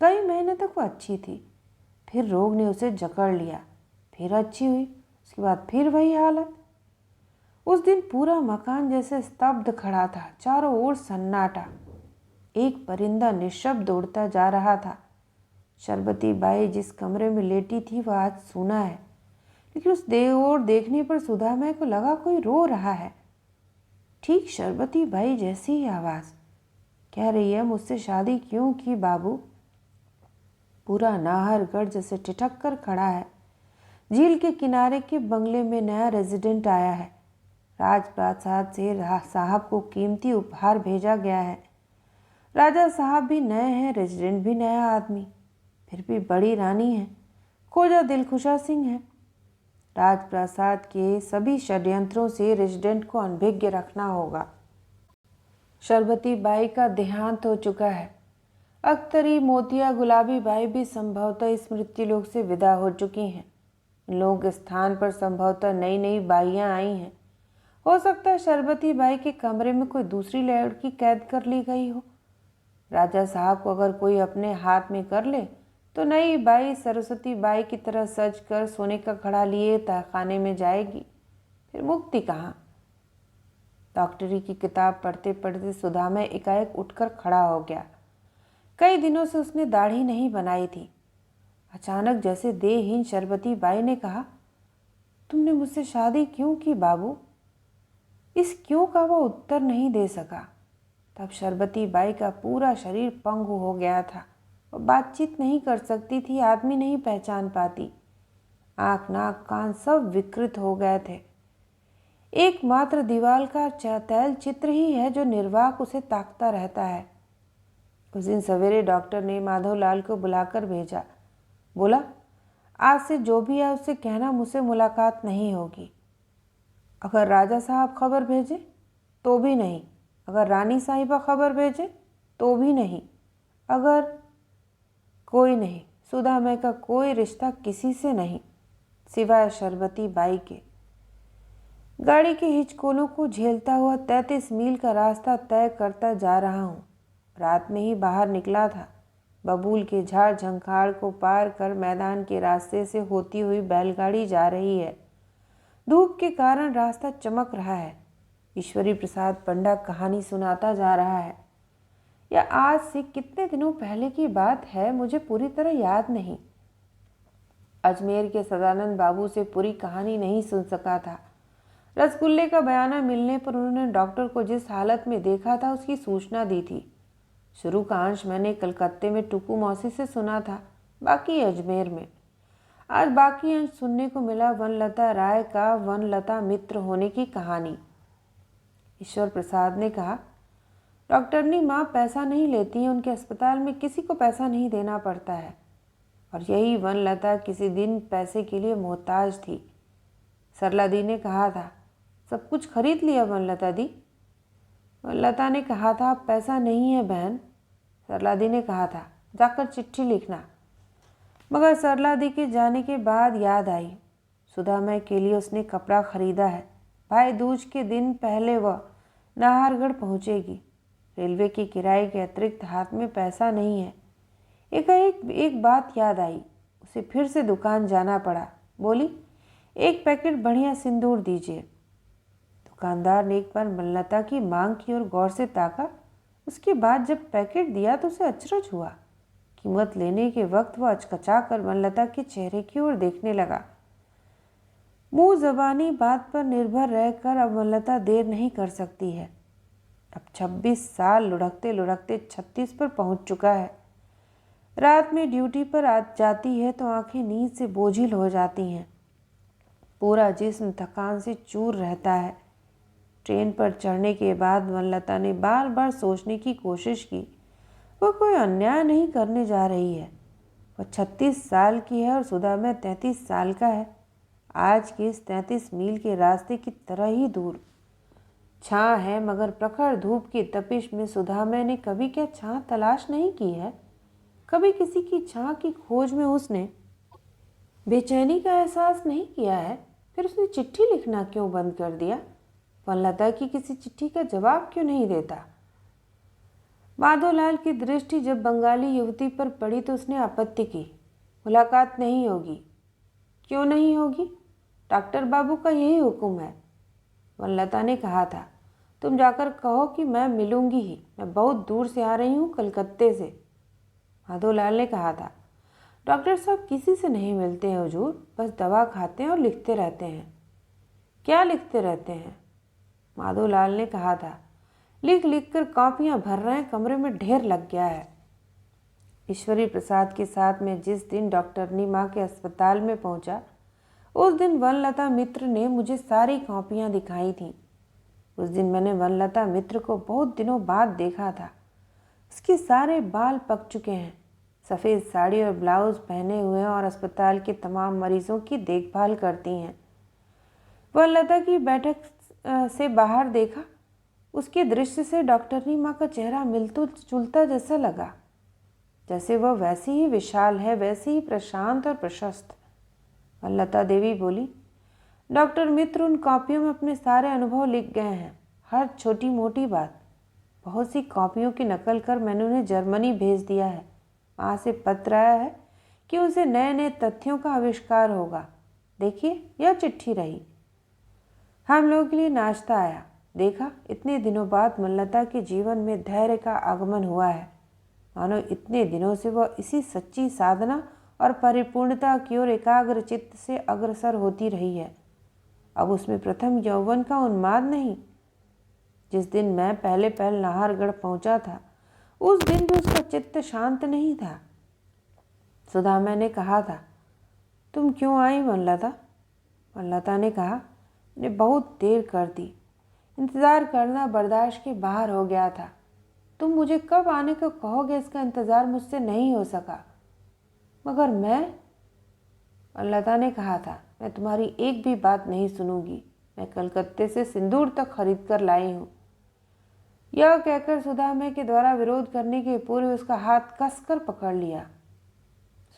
कई महीने तक वो अच्छी थी। फिर रोग ने उसे जकड़ लिया। फिर अच्छी हुई, उसके बाद फिर वही हालत। उस दिन पूरा मकान जैसे स्तब्ध खड़ा था। चारों ओर सन्नाटा। एक परिंदा निशब्द उड़ता जा रहा था। शरबती बाई जिस कमरे में लेटी थी वह आज सूना है, लेकिन उस ओर देखने पर सुधा माई को लगा कोई रो रहा है। ठीक शरबती बाई जैसी ही आवाज़। कह रही है, मुझसे शादी क्यों की बाबू? पूरा नाहरगढ़ जैसे ठिठक कर खड़ा है। झील के किनारे के बंगले में नया रेजिडेंट आया है। राजप्रासाद से साहब को कीमती उपहार भेजा गया है। राजा साहब भी नए हैं, रेजिडेंट भी नया आदमी, फिर भी बड़ी रानी है, खोजा दिलखुशा सिंह है। राजप्रासाद के सभी षड्यंत्रों से रेजिडेंट को अनभिज्ञ रखना होगा। शरबती बाई का देहांत हो चुका है। अख्तरी, मोतिया, गुलाबी बाई भी संभवतः इस मृत्युलोक से विदा हो चुकी हैं। इन लोगों के स्थान पर संभवतः नई नई बाइयां आई हैं। हो सकता है शरबती बाई के कमरे में कोई दूसरी लड़की कैद कर ली गई हो। राजा साहब को अगर कोई अपने हाथ में कर ले तो नई बाई सरस्वती बाई की तरह सज कर सोने का घड़ा लिए तहखाने में जाएगी। फिर मुक्ति कहाँ? डॉक्टरी की किताब पढ़ते पढ़ते सुदामा एकाएक उठकर खड़ा हो गया। कई दिनों से उसने दाढ़ी नहीं बनाई थी। अचानक जैसे देहहीन शरबती बाई ने कहा, तुमने मुझसे शादी क्यों की बाबू? इस क्यों का वह उत्तर नहीं दे सका। तब शरबती बाई का पूरा शरीर पंगु हो गया था। वह बातचीत नहीं कर सकती थी, आदमी नहीं पहचान पाती। आंख, नाक, कान सब विकृत हो गए थे। एकमात्र दीवार का तैल चित्र ही है जो निर्वाक उसे ताकता रहता है। उस दिन सवेरे डॉक्टर ने माधवलाल को बुलाकर भेजा। बोला, आज से जो भी है उससे कहना मुझसे मुलाकात नहीं होगी। अगर राजा साहब खबर भेजे तो भी नहीं, अगर रानी साहिबा खबर भेजे तो भी नहीं, अगर कोई नहीं, सुदामा का कोई रिश्ता किसी से नहीं सिवाय शरबती बाई के। गाड़ी के हिचकोलों को झेलता हुआ 33 मील का रास्ता तय करता जा रहा हूँ। रात में ही बाहर निकला था। बबूल के झाड़ झंखाड़ को पार कर मैदान के रास्ते से होती हुई बैलगाड़ी जा रही है। धूप के कारण रास्ता चमक रहा है। ईश्वरी प्रसाद पंडा कहानी सुनाता जा रहा है। यह आज से कितने दिनों पहले की बात है, मुझे पूरी तरह याद नहीं। अजमेर के सदानंद बाबू से पूरी कहानी नहीं सुन सका था। रसगुल्ले का बयाना मिलने पर उन्होंने डॉक्टर को जिस हालत में देखा था उसकी सूचना दी थी। शुरू का अंश मैंने कलकत्ते में टुकू मौसी से सुना था, बाकी अजमेर में। आज बाकी अंश सुनने को मिला वनलता राय का वनलता मित्र होने की कहानी। ईश्वर प्रसाद ने कहा, डॉक्टरनी माँ पैसा नहीं लेती हैं, उनके अस्पताल में किसी को पैसा नहीं देना पड़ता है। और यही वनलता किसी दिन पैसे के लिए मोहताज थी। सरला दी ने कहा था, सब कुछ खरीद लिया वनलता दी? वनलता ने कहा था, पैसा नहीं है बहन। सरला दी ने कहा था, जाकर चिट्ठी लिखना। मगर सरला दी के जाने के बाद याद आई, सुदामा के लिए उसने कपड़ा खरीदा है। भाई दूज के दिन पहले वह नाहरगढ़ पहुंचेगी। रेलवे की किराए के अतिरिक्त हाथ में पैसा नहीं है। एक बात याद आई, उसे फिर से दुकान जाना पड़ा। बोली, एक पैकेट बढ़िया सिंदूर दीजिए। दुकानदार ने एक बार वनलता की मांग की और गौर से ताका। उसके बाद जब पैकेट दिया तो उसे अचरज हुआ। कीमत लेने के वक्त वह अचकचा कर वनलता के चेहरे की ओर देखने लगा। मुंह जबानी बात पर निर्भर रहकर अब वनलता देर नहीं कर सकती है। अब 26 साल लुढ़कते लुढ़कते 36 पर पहुंच चुका है। रात में ड्यूटी पर आ जाती है तो आंखें नींद से बोझिल हो जाती हैं। पूरा जिस्म थकान से चूर रहता है। ट्रेन पर चढ़ने के बाद वनलता ने बार बार सोचने की कोशिश की, वह कोई अन्याय नहीं करने जा रही है। वह 36 साल की है और सुदामा 33 साल का है। आज के इस 33 मील के रास्ते की तरह ही दूर। छाँ है, मगर प्रखर धूप की तपिश में सुदामा ने कभी क्या छाँ तलाश नहीं की है? कभी किसी की छाँ की खोज में उसने बेचैनी का एहसास नहीं किया है? फिर उसने चिट्ठी लिखना क्यों बंद कर दिया? वनलता की किसी चिट्ठी का जवाब क्यों नहीं देता? माधवलाल की दृष्टि जब बंगाली युवती पर पड़ी तो उसने आपत्ति की, मुलाकात नहीं होगी। क्यों नहीं होगी? डॉक्टर बाबू का यही हुक्म है। वनलता ने कहा था, तुम जाकर कहो कि मैं मिलूंगी ही, मैं बहुत दूर से आ रही हूँ, कलकत्ते से। माधवलाल ने कहा था, डॉक्टर साहब किसी से नहीं मिलते हैं हुजूर, बस दवा खाते हैं और लिखते रहते हैं। क्या लिखते रहते हैं? माधवलाल ने कहा था, लिख लिख कर कॉपियाँ भर रहे हैं, कमरे में ढेर लग गया है। ईश्वरी प्रसाद के साथ मैं जिस दिन डॉक्टर नीमा के अस्पताल में पहुंचा, उस दिन वनलता मित्र ने मुझे सारी कॉपियाँ दिखाई थीं। उस दिन मैंने वनलता मित्र को बहुत दिनों बाद देखा था। उसके सारे बाल पक चुके हैं, सफ़ेद साड़ी और ब्लाउज पहने हुए हैं और अस्पताल के तमाम मरीजों की देखभाल करती हैं। वह लता की बैठक से बाहर देखा। उसके दृश्य से डॉक्टरनी माँ का चेहरा मिलता जुलता जैसा लगा। जैसे वह वैसी ही विशाल है, वैसी ही प्रशांत और प्रशस्त। और लता देवी बोली, डॉक्टर मित्र उन कॉपियों में अपने सारे अनुभव लिख गए हैं, हर छोटी मोटी बात। बहुत सी कॉपियों की नकल कर मैंने उन्हें जर्मनी भेज दिया है। वहाँ से पत्र आया है कि उनसे नए नए तथ्यों का आविष्कार होगा। देखिए, यह चिट्ठी रही। हम लोगों के लिए नाश्ता आया। देखा, इतने दिनों बाद मल्लता के जीवन में धैर्य का आगमन हुआ है। मानो इतने दिनों से वह इसी सच्ची साधना और परिपूर्णता की ओर एकाग्र चित्त से अग्रसर होती रही है। अब उसमें प्रथम यौवन का उन्माद नहीं। जिस दिन मैं पहले नाहरगढ़ पहुंचा था, उस दिन भी उसका चित्त शांत नहीं था। सुदामा ने कहा था, तुम क्यों आई वनलता? वनलता ने कहा, मैंने बहुत देर कर दी। इंतज़ार करना बर्दाश्त के बाहर हो गया था। तुम मुझे कब आने को कहोगे, इसका इंतज़ार मुझसे नहीं हो सका। मगर वनलता ने कहा था, मैं तुम्हारी एक भी बात नहीं सुनूंगी। मैं कलकत्ते से सिंदूर तक खरीद कर लाई हूँ। यह कहकर सुदामा के द्वारा विरोध करने के पूर्व उसका हाथ कसकर पकड़ लिया।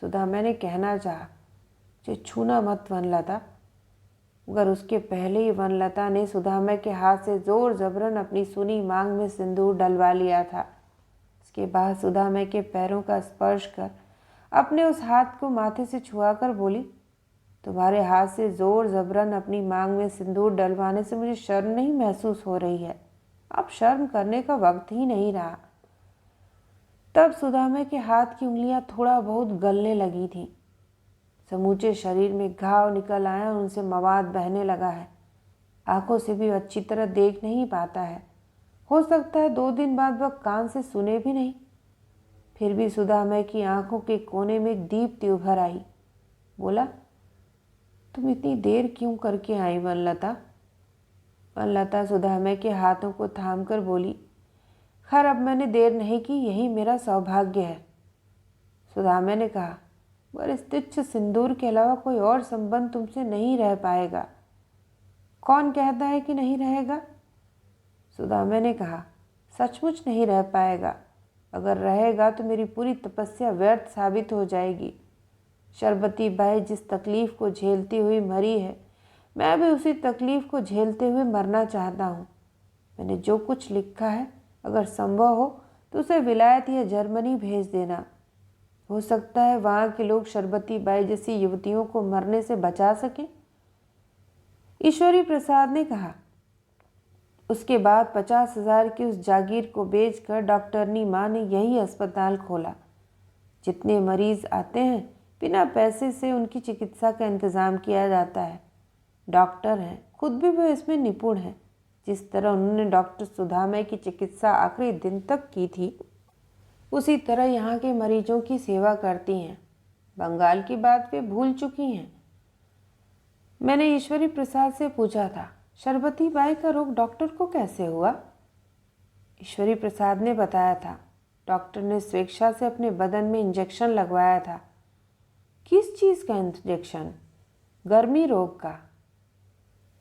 सुदामा ने कहना चाहा, मुझे छूना मत वनलता, मगर उसके पहले ही वनलता ने सुदामा के हाथ से जोर जबरन अपनी सुनी मांग में सिंदूर डलवा लिया था। उसके बाद सुदामा के पैरों का स्पर्श कर अपने उस हाथ को माथे से छुआकर बोली, तुम्हारे हाथ से जोर जबरन अपनी मांग में सिंदूर डलवाने से मुझे शर्म नहीं महसूस हो रही है। अब शर्म करने का वक्त ही नहीं रहा। तब सुदामा के हाथ की उंगलियां थोड़ा बहुत गलने लगी थीं। समूचे शरीर में घाव निकल आए और उनसे मवाद बहने लगा है। आंखों से भी अच्छी तरह देख नहीं पाता है। हो सकता है 2 दिन बाद वह कान से सुने भी नहीं। फिर भी सुदामा की आंखों के कोने में एक दीप्ति उभर आई। बोला, तुम इतनी देर क्यों करके आई वनलता? वनलता सुदामा के हाथों को थामकर बोली, खैर अब मैंने देर नहीं की, यही मेरा सौभाग्य है। सुदामा ने कहा, पर इस तुच्छ सिंदूर के अलावा कोई और संबंध तुमसे नहीं रह पाएगा। कौन कहता है कि नहीं रहेगा? सुदामा ने कहा, सचमुच नहीं रह पाएगा। अगर रहेगा तो मेरी पूरी तपस्या व्यर्थ साबित हो जाएगी। शरबती बाई जिस तकलीफ को झेलती हुई मरी है, मैं भी उसी तकलीफ को झेलते हुए मरना चाहता हूँ। मैंने जो कुछ लिखा है, अगर संभव हो तो उसे विलायत या जर्मनी भेज देना। हो सकता है वहाँ के लोग शरबती बाई जैसी युवतियों को मरने से बचा सकें। ईश्वरी प्रसाद ने कहा। उसके बाद 50,000 की उस जागीर को बेचकर डॉक्टरनी माँ ने यही अस्पताल खोला। जितने मरीज आते हैं, बिना पैसे से उनकी चिकित्सा का इंतज़ाम किया जाता है। डॉक्टर हैं, खुद भी वो इसमें निपुण हैं। जिस तरह उन्होंने डॉक्टर सुदामा की चिकित्सा आखिरी दिन तक की थी, उसी तरह यहाँ के मरीजों की सेवा करती हैं। बंगाल की बात वे भूल चुकी हैं। मैंने ईश्वरी प्रसाद से पूछा था, शरबती बाई का रोग डॉक्टर को कैसे हुआ? ईश्वरी प्रसाद ने बताया था, डॉक्टर ने स्वेच्छा से अपने बदन में इंजेक्शन लगवाया था। किस चीज़ का इंजेक्शन? गर्मी रोग का।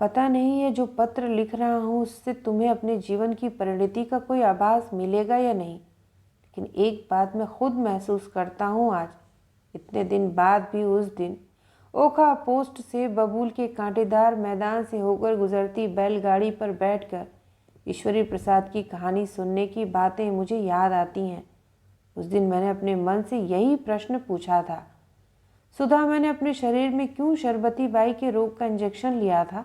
पता नहीं है जो पत्र लिख रहा हूँ उससे तुम्हें अपने जीवन की परिणति का कोई आभास मिलेगा या नहीं, लेकिन एक बात मैं खुद महसूस करता हूँ आज, इतने दिन बाद भी उस दिन ओखा पोस्ट से बबूल के कांटेदार मैदान से होकर गुजरती बैलगाड़ी पर बैठकर ईश्वरी प्रसाद की कहानी सुनने की बातें मुझे याद आती हैं। उस दिन मैंने अपने मन से यही प्रश्न पूछा था, सुधा मैंने अपने शरीर में क्यों शरबती बाई के रोग का इंजेक्शन लिया था?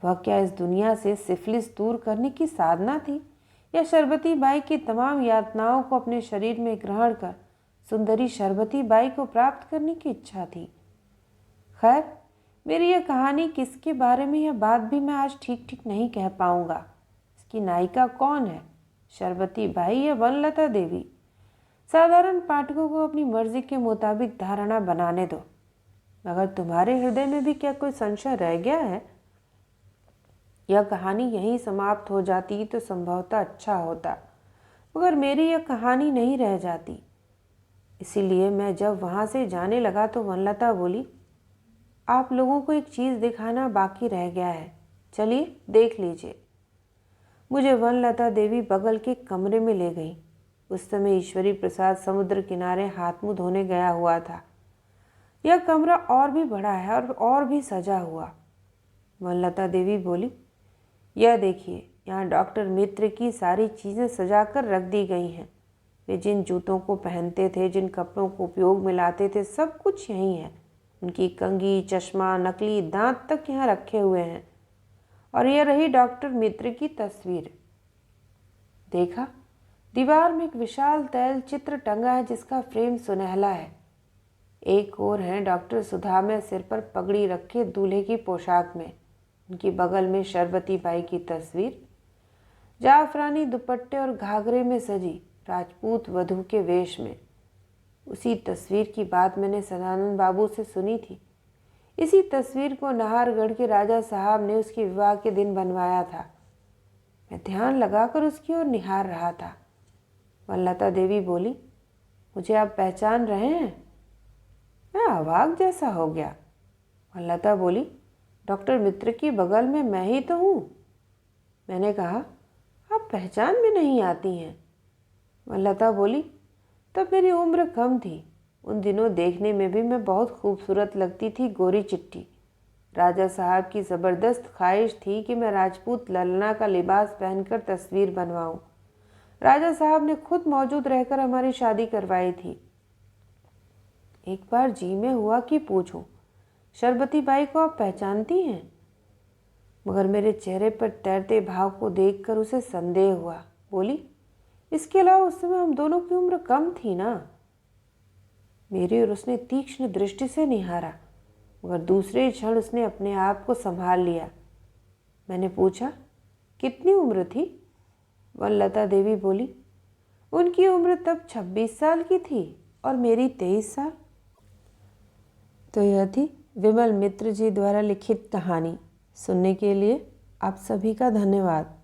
वह क्या इस दुनिया से सिफिलिस दूर करने की साधना थी, या शरबती बाई की तमाम यातनाओं को अपने शरीर में ग्रहण कर सुंदरी शरबती बाई को प्राप्त करने की इच्छा थी? खैर, मेरी यह कहानी किसके बारे में, यह बात भी मैं आज ठीक ठीक नहीं कह पाऊंगा। इसकी नायिका कौन है, शरबती बाई या वनलता देवी? साधारण पाठकों को अपनी मर्जी के मुताबिक धारणा बनाने दो। अगर तुम्हारे हृदय में भी क्या कोई संशय रह गया है, यह कहानी यहीं समाप्त हो जाती तो संभवतः अच्छा होता। मगर मेरी यह कहानी नहीं रह जाती। इसीलिए मैं जब वहाँ से जाने लगा तो वनलता बोली, आप लोगों को एक चीज़ दिखाना बाकी रह गया है, चलिए देख लीजिए। मुझे वनलता देवी बगल के कमरे में ले गई। उस समय ईश्वरी प्रसाद समुद्र किनारे हाथ मुँह धोने गया हुआ था। यह कमरा और भी बड़ा है और भी सजा हुआ। वनलता देवी बोली, यह देखिए, यहाँ डॉक्टर मित्र की सारी चीज़ें सजा कर रख दी गई हैं। वे जिन जूतों को पहनते थे, जिन कपड़ों को उपयोग में लाते थे, सब कुछ यहीं है। उनकी कंघी, चश्मा, नकली दांत तक यहाँ रखे हुए हैं। और यह रही डॉक्टर मित्र की तस्वीर। देखा, दीवार में एक विशाल तैल चित्र टंगा है जिसका फ्रेम सुनहला है। एक और है डॉक्टर सुधा में सिर पर पगड़ी रखे दूल्हे की पोशाक में। उनकी बगल में शरबती बाई की तस्वीर, जाफरानी दुपट्टे और घाघरे में सजी राजपूत वधू के वेश में। उसी तस्वीर की बात मैंने सदानंद बाबू से सुनी थी। इसी तस्वीर को नाहरगढ़ के राजा साहब ने उसके विवाह के दिन बनवाया था। मैं ध्यान लगाकर उसकी ओर निहार रहा था। वनलता देवी बोली, मुझे आप पहचान रहे हैं? मैं अवाक जैसा हो गया। वनलता बोली, डॉक्टर मित्र की बगल में मैं ही तो हूँ। मैंने कहा, आप पहचान में नहीं आती हैं। वनलता बोली, तब मेरी उम्र कम थी। उन दिनों देखने में भी मैं बहुत खूबसूरत लगती थी, गोरी चिट्टी। राजा साहब की ज़बरदस्त ख्वाहिश थी कि मैं राजपूत ललना का लिबास पहनकर तस्वीर बनवाऊं। राजा साहब ने खुद मौजूद रहकर हमारी शादी करवाई थी। एक बार जी में हुआ कि पूछूं, शरबती बाई को आप पहचानती हैं? मगर मेरे चेहरे पर तैरते भाव को देखकर उसे संदेह हुआ। बोली, इसके अलावा उस समय हम दोनों की उम्र कम थी ना। मेरी और उसने तीक्ष्ण दृष्टि से निहारा, मगर दूसरे क्षण उसने अपने आप को संभाल लिया। मैंने पूछा, कितनी उम्र थी? वनलता देवी बोली, उनकी उम्र तब 26 साल की थी और मेरी 23 साल। तो यह थी विमल मित्र जी द्वारा लिखित कहानी। सुनने के लिए आप सभी का धन्यवाद।